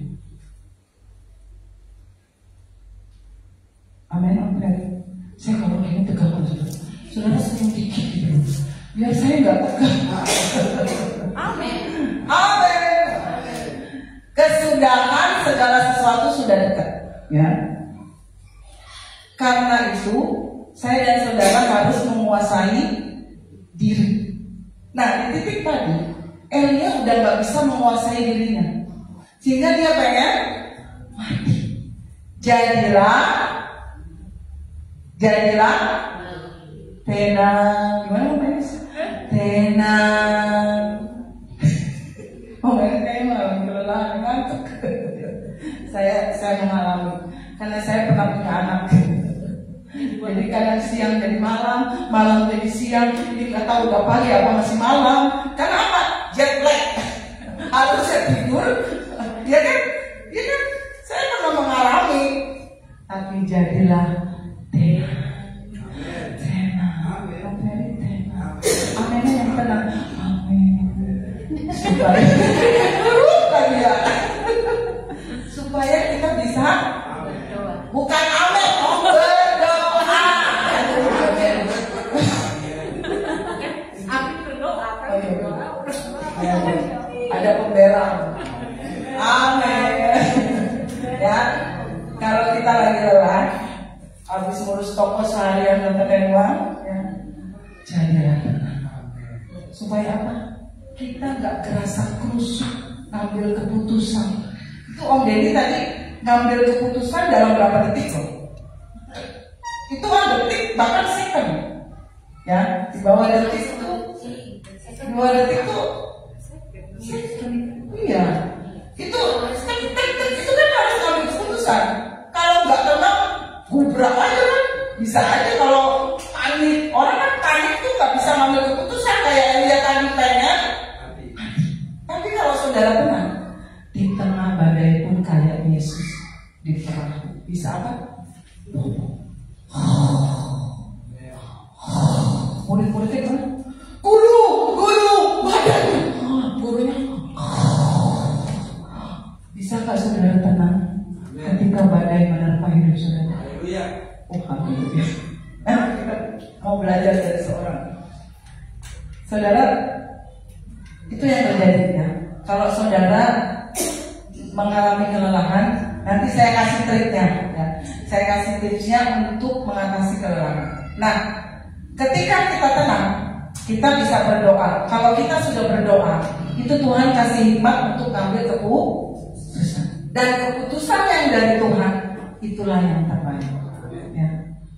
A: Amin. Amin. Saya kalau gini tegang saudara. Saudara senyum dikit gitu, biar saya nggak tegang. Amin. Amin. Kesudahan segala sesuatu sudah dekat. Ya. Karena itu saya dan saudara harus menguasai diri. Nah, di titik tadi Elia udah gak bisa menguasai dirinya, sehingga dia pengen mati. Jadilah tenang. Gimana ngomongnya? Tenang. Ngomongnya kayak malam kelelahan, ngantuk. Saya mengalami, karena saya pernah punya anak. Jadi kadang siang jadi malam, malam jadi siang, ini nggak tahu udah pagi apa masih malam. Karena apa? Jet lag. Harus saya tidur, ya kan? Ya kan? Saya pernah mengalami. Tapi jadilah tenang. Amin yang tenang. Amin. Supaya kita bisa bukan amin, ada pemberang. Amin. Ya, kalau kita lagi lelah, habis ngurus toko seharian dan tekan uang, ya, jadilah tenang. Supaya apa? Kita nggak kerasa krusuk ngambil keputusan. Itu Om Deddy tadi ngambil keputusan dalam berapa detik loh? Itu detik, bahkan second. Ya, di bawah detik itu, di bawah detik itu. Iya, itu kan harus ngambil keputusan. Kalau nggak tenang, gubrak aja kan. Bisa aja kalau panik. Orang kan panik tuh nggak bisa ngambil keputusan kayak Elia tadi pengen. Tapi kalau saudara tenang, di tengah badai pun kayak Yesus di perahu, bisa apa? Murid-muridnya kan, guru, badai. Gurunya, bisakah saudara tenang ketika badai menerpa hidup saudara? Oh, haleluya. Kita mau belajar dari seorang saudara. Itu yang terjadi ya. Kalau saudara mengalami kelelahan, nanti saya kasih triknya ya. Saya kasih tipsnya untuk mengatasi kelelahan. Nah, ketika kita tenang, kita bisa berdoa. Kalau kita sudah berdoa, itu Tuhan kasih hikmat untuk ambil keputusan. Dan keputusan yang dari Tuhan, itulah yang terbaik ya.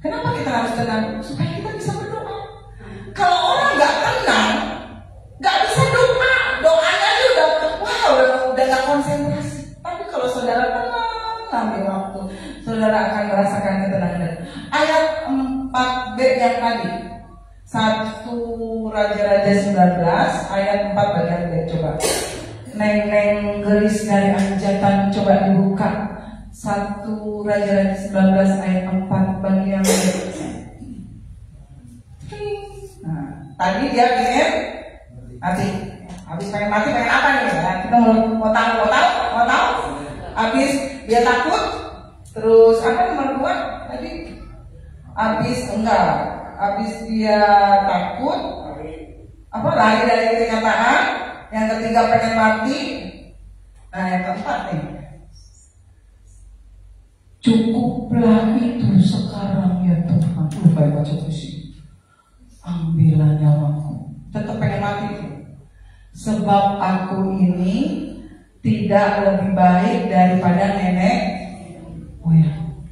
A: Kenapa kita harus tenang? Supaya kita bisa berdoa. Kalau orang nggak tenang, nggak bisa doa. Doanya aja udah nggak konsentrasi. Tapi kalau saudara tenang, ambil waktu, saudara akan merasakan ketenangan. Ayat 4b yang tadi, 1 Raja-Raja 19 ayat 4 bagian B, coba. Neng geris dari anjatan, coba dibuka. 1 Raja-Raja 19 ayat 4 bagian B. Nah, tadi dia ingin mati. Habis pengen mati, pengen apa nih? Nah, kita mau tahu. Habis dia takut. Terus apa nomor 2 tadi? Habis dia takut. Apa lari dari kenyataan? Yang ketiga pengen mati. Nah, yang keempat nih. Cukuplah itu sekarang ya Tuhan. Baik baca puisi. Ambillah nyawaku. Tetap pengen mati. Sebab aku ini tidak lebih baik daripada nenek moyang.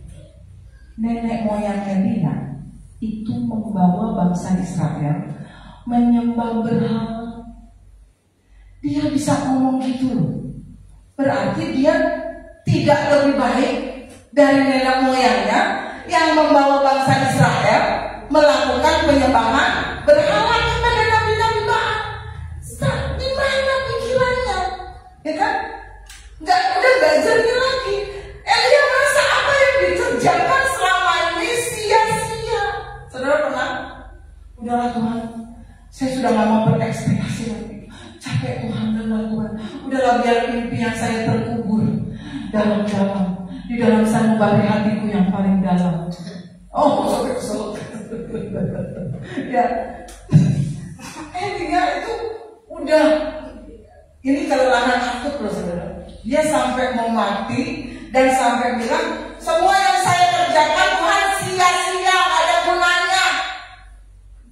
A: Nenek moyangnya Dina itu membawa bangsa Israel menyembah berhala. Dia bisa ngomong gitu loh. Berarti dia tidak lebih baik dari nenek moyangnya yang membawa bangsa Israel melakukan penyembahan berhala kepada nabi-nabi Baal. Di mana pikirannya? Ya kan? Udah nggak jernih lagi. Elia merasa apa yang dikerjakan selama ini sia-sia. Saudara pernah? Udahlah Tuhan, saya sudah nggak mau berekspektasi lagi. Capek Tuhan, Tuhan. Udahlah biar impian saya terkubur dalam-dalam di dalam sanubari hatiku yang paling dalam. Oh, sampai kesel. Ya, Elia itu udah ini kelelahan akut loh saudara. Dia sampai mau mati dan sampai bilang semua yang saya kerjakan Tuhan sia-sia, gak ada gunanya.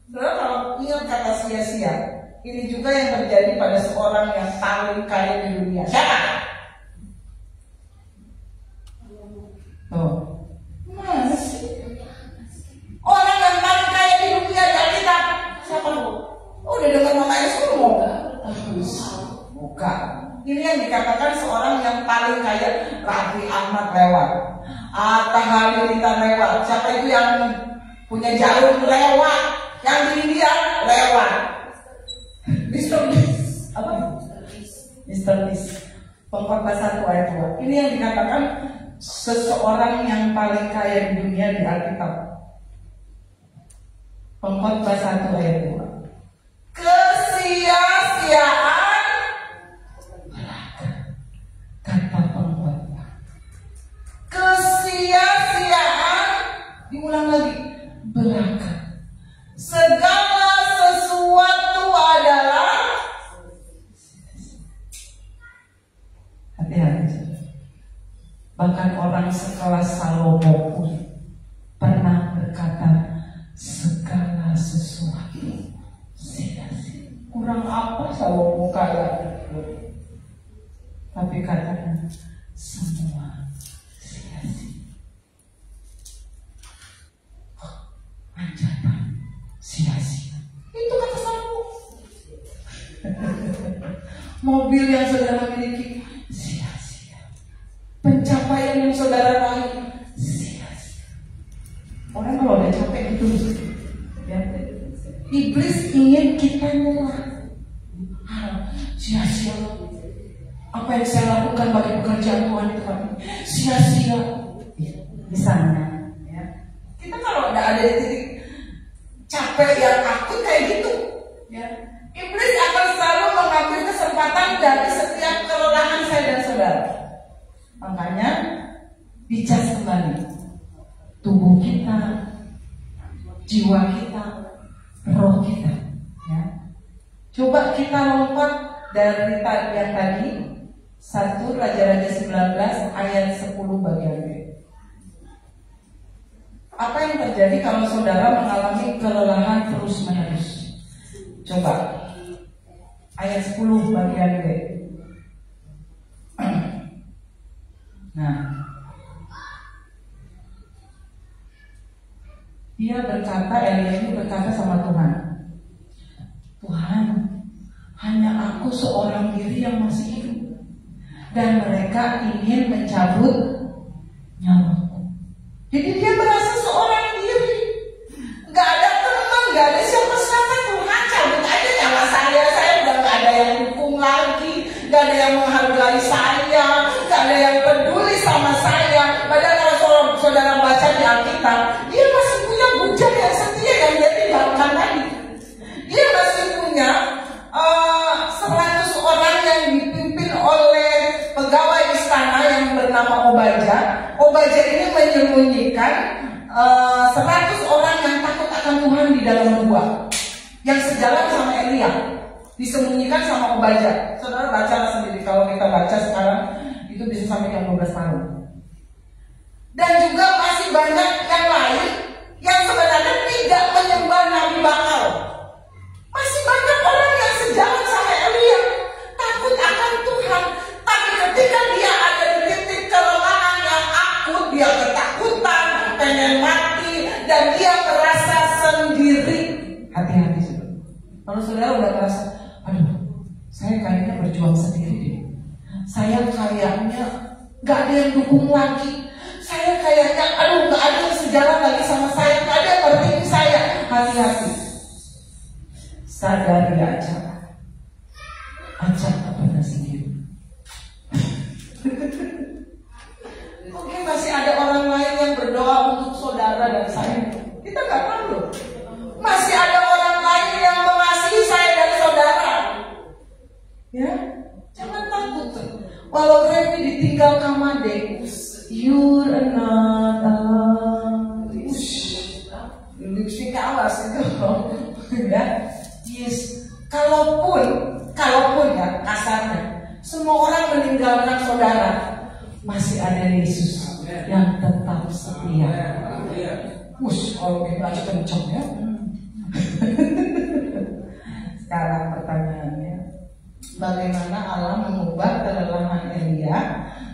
A: Saudara kalau ingat kata sia-sia, ini juga yang terjadi pada seorang yang paling kaya di dunia. Siapa? Mana sih? Orang yang paling kaya di dunia di Alkitab siapa lu? Udah dengar namanya semua? Bukan. Ini yang dikatakan seorang yang paling kaya. Raffi Ahmad lewat, Atta Halilintar lewat. Siapa itu yang punya jarum lewat? Yang di India lewat. Mr. Beast. Apa? Mr. Beast. Pengkhotbah 1 ayat 2. Ini yang dikatakan seseorang yang paling kaya di dunia di Alkitab. Pengkhotbah 1 ayat 2. Kesia-siaan kata pengkhotbah. Kesia-siaan, diulang lagi, belaka. Segala sesuatu adalah hati-hati. Bahkan orang sekelas Salomo pun pernah berkata segala sesuatu sia-sia. Kurang apa Salomo kaya? Tapi katanya semua sia-sia. Anjatan sia-sia. Itu kata Salomo. Mobil yang saudara miliki sia-sia. Pencapaian yang saudara raih sia-sia. Orang kalau udah capek gitu ya, iblis ingin kita nyerah. Sia-sia. Apa yang saya lakukan bagi pekerjaan Tuhan itu sia-sia. Misalnya ya. Kita kalau udah ada di titik capek yang akut kayak gitu ya, iblis akan selalu mengambil kesempatan dari setiap kelelahan saya dan saudara. Makanya dicas kembali tubuh kita, jiwa kita, roh kita ya. Coba kita lompat dari yang tadi 1 Raja-Raja 19 ayat 10 bagian B. Apa yang terjadi kalau saudara mengalami kelelahan terus menerus? Coba ayat 10 bagian B. Nah, dia berkata, Elia ini berkata sama Tuhan, Tuhan, hanya aku seorang diri yang masih hidup, dan mereka ingin mencabut nyawaku. Jadi dia merasa seorang diri, gak ada teman, gak ada siapa-siapa. Tuhan, cabut aja nyawa saya udah gak ada yang dukung lagi, gak ada yang menghargai saya, gak ada yang peduli sama saya. Padahal kalau saudara baca di Alkitab, dia masih punya bujang yang setia yang dia tinggalkan tadi. dalam gua yang sejalan sama Elia, disembunyikan sama pembaca. Saudara baca sendiri, kalau kita baca sekarang itu bisa sampai jam 12 malam. Dan juga masih banyak yang lain yang sebenarnya tidak menyembah Nabi Baal. Masih banyak orang yang sejalan sama Elia, takut akan Tuhan, tapi ketika dia ada di titik kelemahan yang akut, dia ketakutan, pengen mati, dan dia merasa sendiri. Hati-hati saudara. Kalau saudara udah merasa, aduh, saya kayaknya berjuang sendiri deh. Saya kayaknya gak ada yang dukung lagi. Saya kayaknya, aduh, gak ada yang sejalan lagi sama saya, gak ada yang ngertiin saya. Hati-hati. Sadari aja. Ajak kepada sendiri. Mungkin masih ada orang lain yang berdoa untuk saudara dan saya. Kita gak tahu. Masih ada orang lain yang mengasihi saya dan saudara. Ya, jangan takut. Walau Remi ditinggal Kamade, you're not alone. Lipstick awas itu. Ya, yes. Kalaupun ya kasarnya, semua orang meninggalkan saudara, masih ada Yesus yang tetap setia. Kalau kita aja kenceng ya. Sekarang pertanyaannya, bagaimana Allah mengubah kelelahan Elia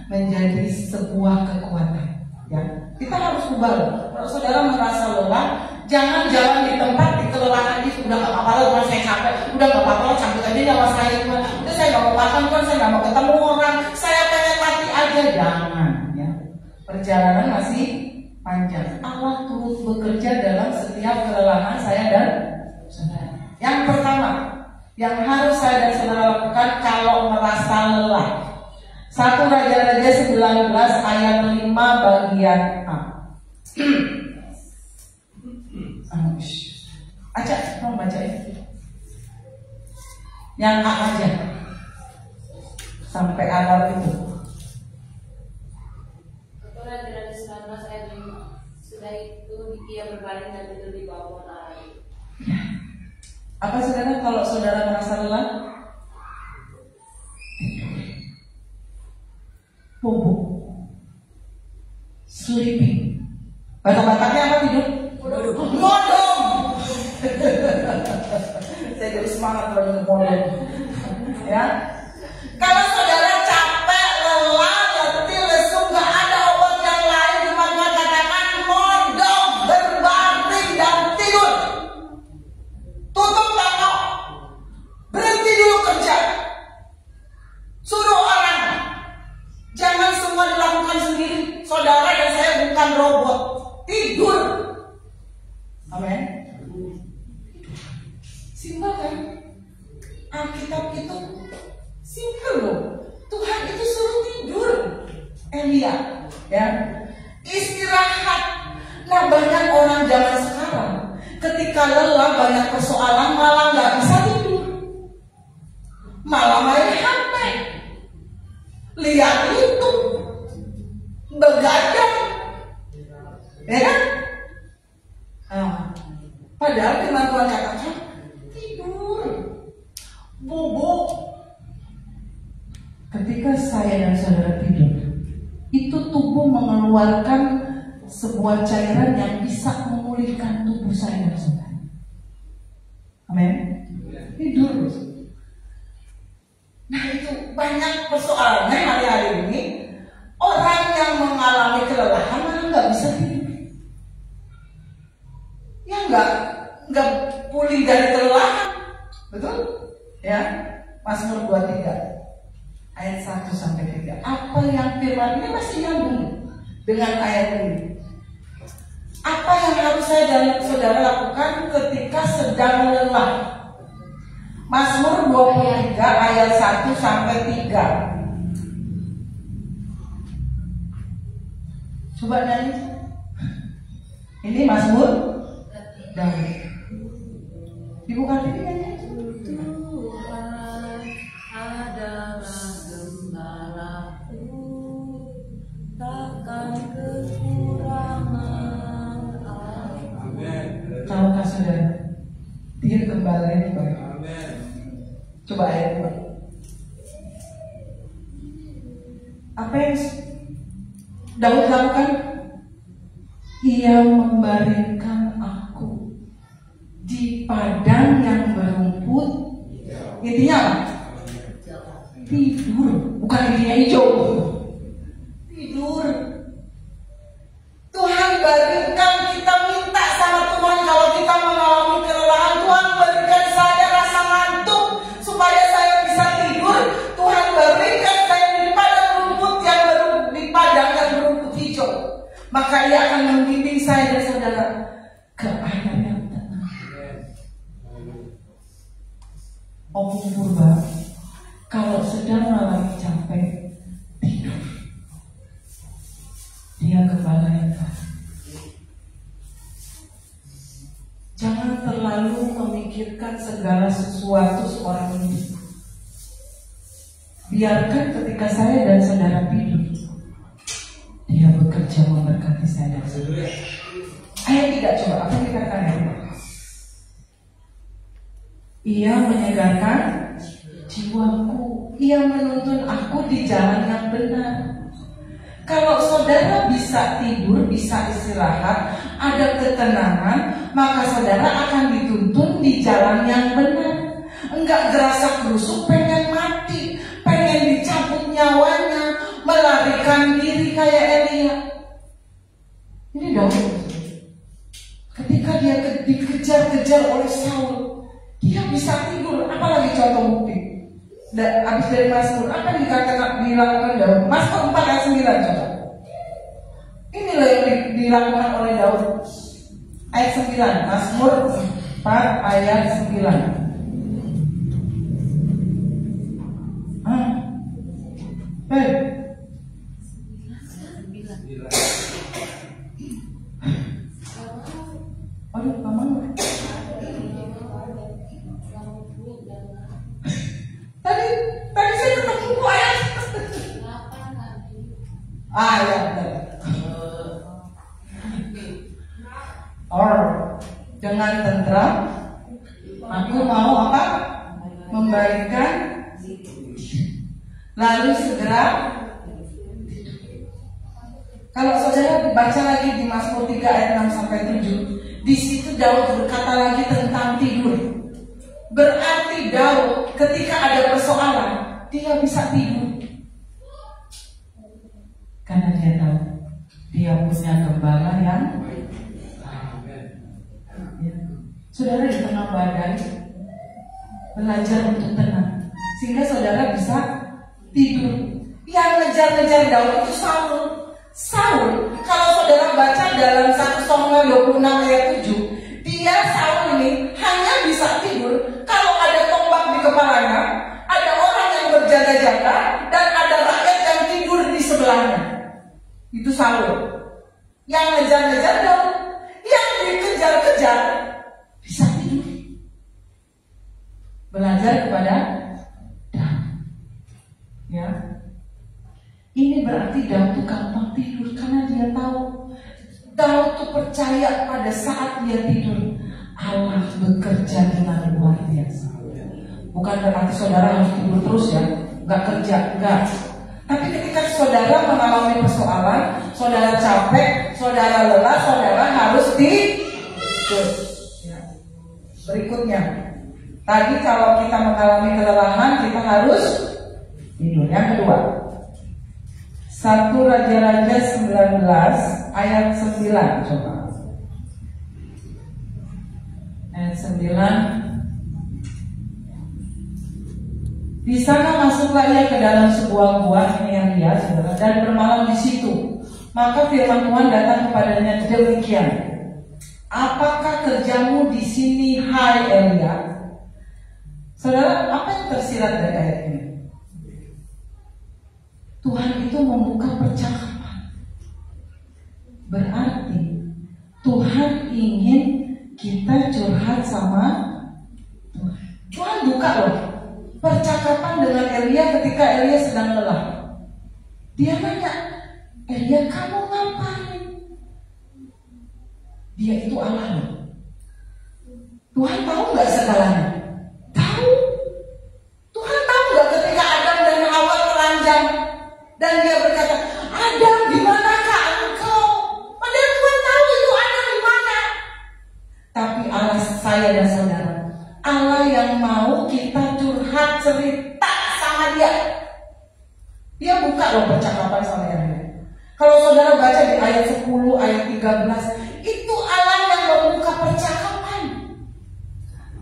A: menjadi sebuah kekuatan? Ya, kita harus ubah. Kalau saudara merasa lelah, jangan jalan di tempat di kelelahan itu. Udah gak apa-apa, saya capek. Udah gak apa-apa, cabut aja nyawa saya. Udah saya gak mau makan, saya gak mau ketemu orang. Saya pengen mati aja. Jangan. Ya, perjalanan masih panjang. Allah turut bekerja dalam setiap kelelahan saya dan saudara. Yang pertama, yang harus saya dan saudara lakukan kalau merasa lelah. 1 Raja-Raja 19 ayat 5 bagian A. Aja, mau baca ya. Yang A aja. Sampai akar itu.
B: 1 Raja-Raja 19 ayat 5. Sudah itu dia berbaring dan tidur di bawah pohon ara.
A: Apa saudara kalau saudara merasa lelah? Bubuk, sleeping. Batak-bataknya apa tidur? Modong. Saya jadi semangat kalau modong. Ya. Kalau saudara capek, lelah, letih, lesu, nggak ada obat yang lain, cuma katakan modong, berbaring dan tidur. Tutup toko, berhenti dulu kerja, suruh orang. Jangan semua dilakukan sendiri. Saudara dan saya bukan robot. Tidur. Amin. Simpel kan? Alkitab itu simpel loh. Tuhan itu suruh tidur. Elia, ya, istirahat. Nah, banyak orang zaman sekarang ketika lelah, banyak persoalan, malah nggak bisa tidur, malah main HP, lihat YouTube, begadang, ya kan? Padahal firman Tuhan katakan tidur, bubuk. Ketika saya dan saudara tidur, itu tubuh mengeluarkan sebuah cairan yang bisa memulihkan tubuh saya dan saudara. Amin. Tidur. Nah, itu banyak persoalannya hari-hari ini. Orang yang mengalami kelelahan malah nggak bisa tidur. Ya nggak pulih dari kelelahan, betul? Ya, Mazmur 23 ayat 1 sampai 3. Apa yang firman ini masih nyambung dengan ayat ini. Apa yang harus saya dan saudara lakukan ketika sedang lelah? Mazmur 23 ayat 1 sampai 3. Coba nyanyi. Ini Mazmur Daud. Ibu Kartini nyanyi.
B: Tuhan adalah gembalaku, takkan kekurangan aku.
A: Tahukah saudara saudara, dia kembali baik. Coba ayat 2. Apa yang Daud lakukan? Ia membaringkan aku di padang yang berumput. Intinya apa? Tidur, bukan intinya hijau. Tidur. Tuhan baringkan, kita minta sama Tuhan kalau kita mengalami kelelahan, Tuhan berikan saya rasa ngantuk supaya saya bisa tidur. Tuhan berikan saya di padang rumput di padang yang berumput hijau. Maka Ia akan membimbing saya dan saudara ke air yang tenang. Om Purba, kalau sedang mengalami capek, tidur. Dia kepala yang tahan. Jangan terlalu memikirkan segala sesuatu seorang ini. Biarkan ketika saya dan saudara tidur, Dia bekerja memberkati saya dan saudara. Ayat 3, coba apa yang dikatakan ayat 3? Ia menyegarkan jiwaku, Ia menuntun aku di jalan yang benar. Kalau saudara bisa tidur, bisa istirahat, ada ketenangan, maka saudara akan dituntun di jalan yang benar. Enggak gerasa gerusuk, pengen mati, pengen dicabut nyawanya, melarikan diri kayak Elia. Ini Daud. Ketika dia dikejar-kejar oleh Saul, dia bisa tidur. Apalagi contoh bukti. Habis dari Mazmur, apa yang dilakukan Daud? Mazmur 4 ayat 9 coba. Inilah yang dilakukan oleh Daud. Ayat 9, Mazmur 4 ayat 9. Aduh, kamu Tadi saya ketemu buku ayat. Ya benar. Dengan tentram aku mau apa? Membaikkan, lalu segera. Kalau saudara baca lagi di Mazmur 3 ayat 6 sampai 7, di situ Daud berkata lagi tentang tidur. Berarti Daud ketika ada persoalan, dia bisa tidur. Karena dia tahu dia punya gembala yang ya. Saudara di tengah badai belajar untuk tenang, sehingga saudara bisa tidur. Yang ngejar-ngejar Daud itu Saul. Kalau saudara baca dalam 1 Samuel 26 ayat 7, dia Saul ini hanya bisa tidur kalau ada tombak di kepalanya, ada orang yang berjaga-jaga, dan ada rakyat yang tidur di sebelahnya. Itu Saul. Yang ngejar-ngejar Daud, yang dikejar-kejar bisa tidur. Belajar kepada Daud. Ya. Ini berarti Daud tuh gampang tidur karena dia tahu. Daud tuh percaya pada saat dia tidur, Allah bekerja dengan luar biasa. Bukan berarti saudara harus tidur terus ya, nggak kerja, enggak. Tapi ketika saudara mengalami persoalan, saudara capek, saudara lelah, saudara harus tidur. Berikutnya, tadi kalau kita mengalami kelelahan, kita harus tidur. Yang kedua, 1 Raja-Raja 19 ayat 9, coba. Ayat 9. Di sana masuklah ia ke dalam sebuah gua, ini yang dia, saudara, dan bermalam di situ. Maka firman Tuhan datang kepadanya demikian. Apakah kerjamu di sini, hai Elia? Saudara, apa yang tersirat dari ayat ini? Tuhan itu membuka percakapan. Berarti Tuhan ingin kita curhat sama Tuhan. Tuhan buka loh percakapan dengan Elia ketika Elia sedang lelah. Dia nanya, Elia, kamu ngapain? Dia itu Allah loh. Tuhan tahu nggak segalanya? Tahu. Tuhan tahu nggak ketika Adam dan Hawa telanjang dan dia berkata, Adam, di manakah engkau? Padahal Tuhan tahu itu Adam di mana. Tapi Allah, saya dan saudara, Allah yang mau kita curhat cerita sama dia. Dia buka loh percakapan sama dia. Kalau saudara baca di ayat 10, ayat 13, itu Allah yang membuka percakapan.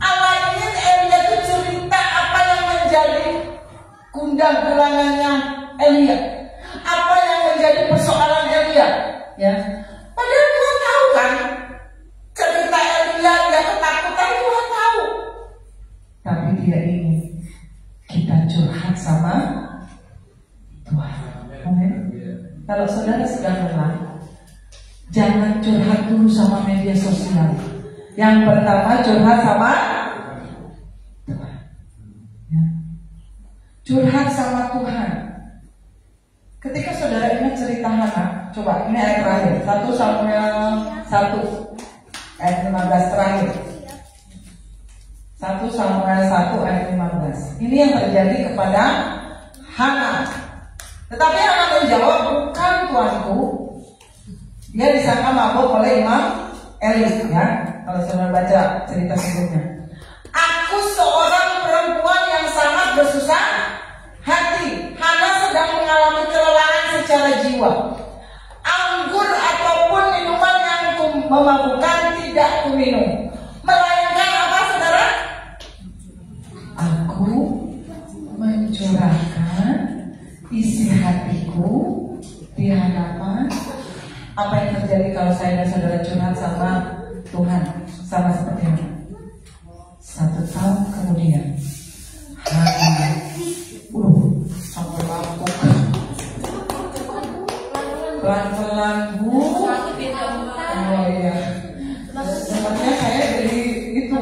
A: Allah ingin Elia itu cerita apa yang menjadi gundah gulangannya Elia, apa yang menjadi persoalan Elia, ya. Padahal Tuhan tahu kan cerita Elia, dia ketakutan, Tuhan tahu. Tapi dia ingin kita curhat sama Tuhan. Amin. Kalau saudara sedang lelah, jangan curhat dulu sama media sosial. Yang pertama curhat sama Tuhan, ya. Curhat sama Tuhan. Ketika saudara ingat cerita Hana, coba ini ayat terakhir, 1 Samuel 1 ayat 15 terakhir. 1 Samuel 1 ayat 15. Ini yang terjadi kepada Hana. Tetapi Hana menjawab, bukan tuanku. Dia disangka mabuk oleh Imam Eli, ya. Kalau saudara baca cerita sebelumnya, aku seorang perempuan yang sangat bersusah hati. Hana sedang mengalami kelelahan secara jiwa. Anggur ataupun minuman yang memabukkan tidak kuminum, melainkan apa saudara? Aku mencurahkan isi hatiku di hadapan. Apa yang terjadi kalau saya dan saudara curhat sama Tuhan? Sama seperti ini. 1 tahun kemudian, sampai mabuk, pelan-pelan bu. Oh iya, sebenarnya saya jadi itu.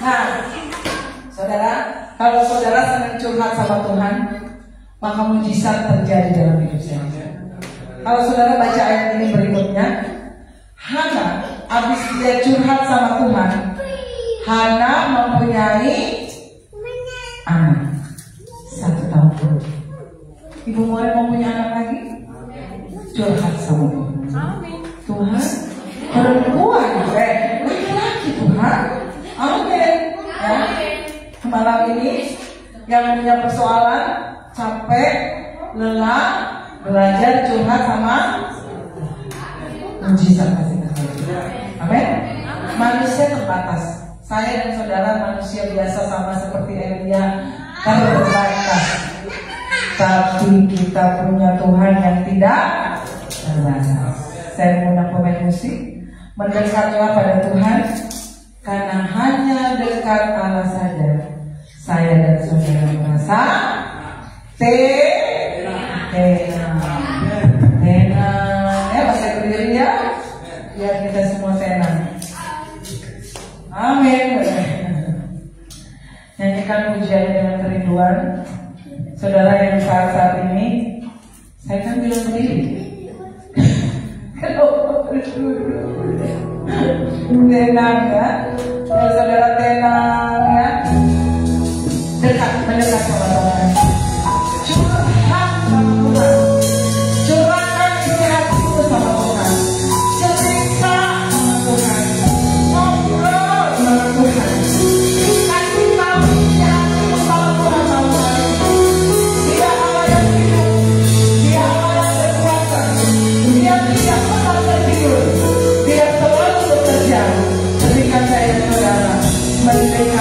A: Nah, saudara, kalau saudara senang curhat sama Tuhan, maka mujizat terjadi dalam hidup saya. Kalau saudara baca ayat ini berikutnya, Hana habis dia curhat sama Tuhan, Hana mempunyai anak 1 tahun kemudian. Ibu mulai mempunyai anak lagi, curhat sama Tuhan. Tuhan, perempuan, laki-laki Tuhan. Amin. Ya. Malam ini yang punya persoalan, capek, lelah, belajar curhat sama mujizat pasti terjadi. Amin. Manusia terbatas. Saya dan saudara manusia biasa sama seperti Elia, terbatas. Tapi kita punya Tuhan yang tidak terbatas. Saya mengundang pemain musik, mendekatlah pada Tuhan, karena hanya dekat Allah saja saya dan saudara merasa tenang, ya bahasa berdiri ya, biar kita semua tenang. Amin. Nyanyikan pujian dengan kerinduan. Saudara yang saat ini, saya kan bilang berdiri. Tenang ya, kalau saudara tenang ya, mendekat sama Tuhan. Curhat sama Tuhan, curahkan isi hatimu sama Tuhan, cerita sama Tuhan, ngobrol sama Tuhan, kasih tahu isi hatimu sama Tuhan. Dia Allah yang hidup, Dia Allah yang berkuasa, Dia tidak pernah tertidur, Dia selalu bekerja. Ketika saya saudara mendekat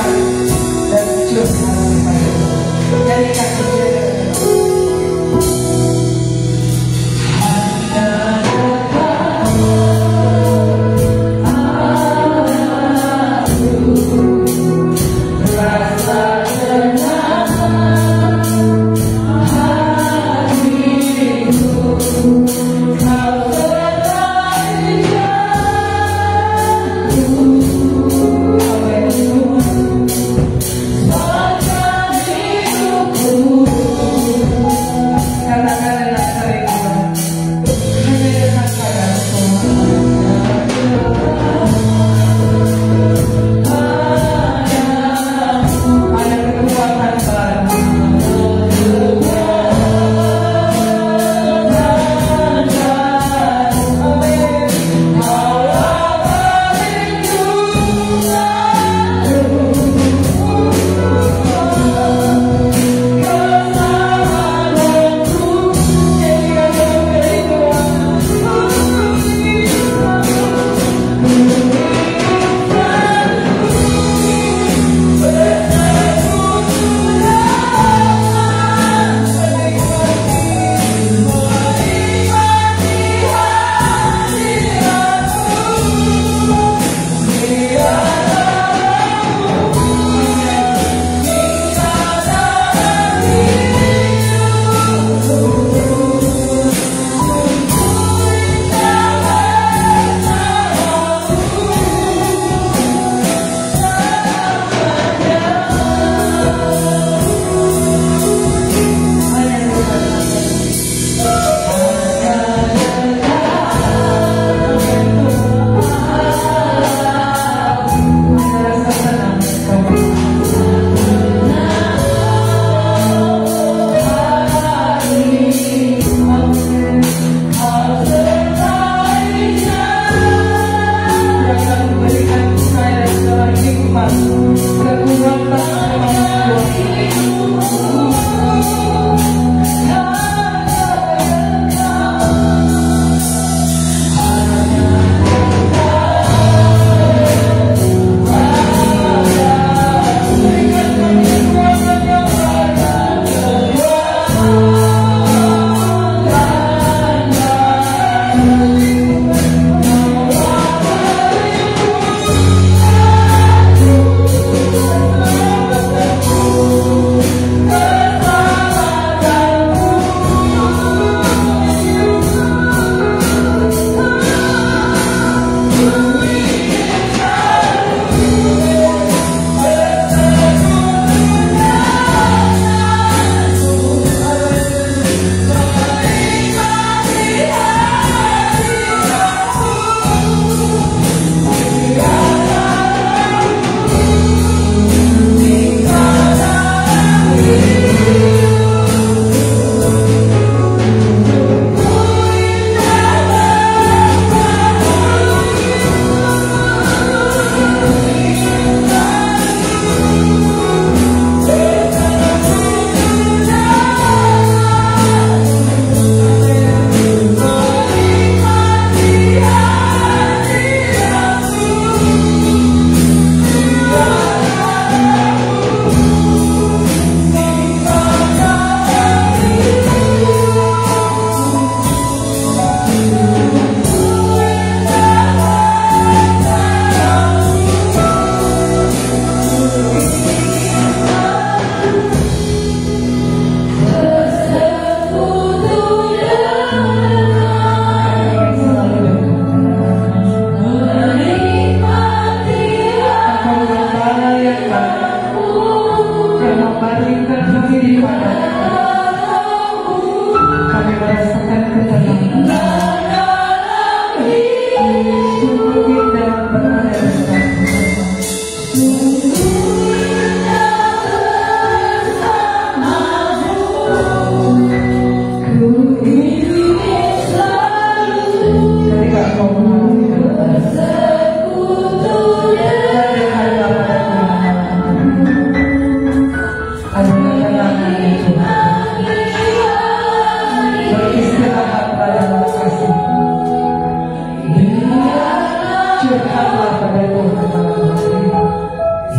A: curhatlah pada Tuhan malam hari ini.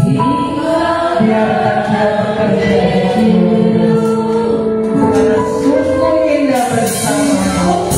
A: Biarkan dia bekerja dengan luar biasa, karena sungguh indah bersama-Mu.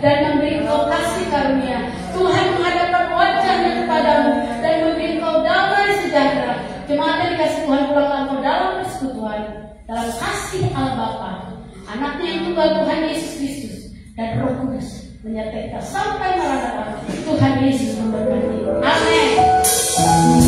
B: dan memberi engkau kasih karunia. Tuhan menghadapkan wajahnya kepadamu dan memberi engkau damai sejahtera. Jemaat yang dikasih Tuhan pulang kantor dalam persekutuan, dalam kasih Allah Bapa, Anaknya yang tunggal Tuhan Yesus Kristus dan Roh Kudus menyertai kita sampai maranatha. Tuhan Yesus memberkati. Amin.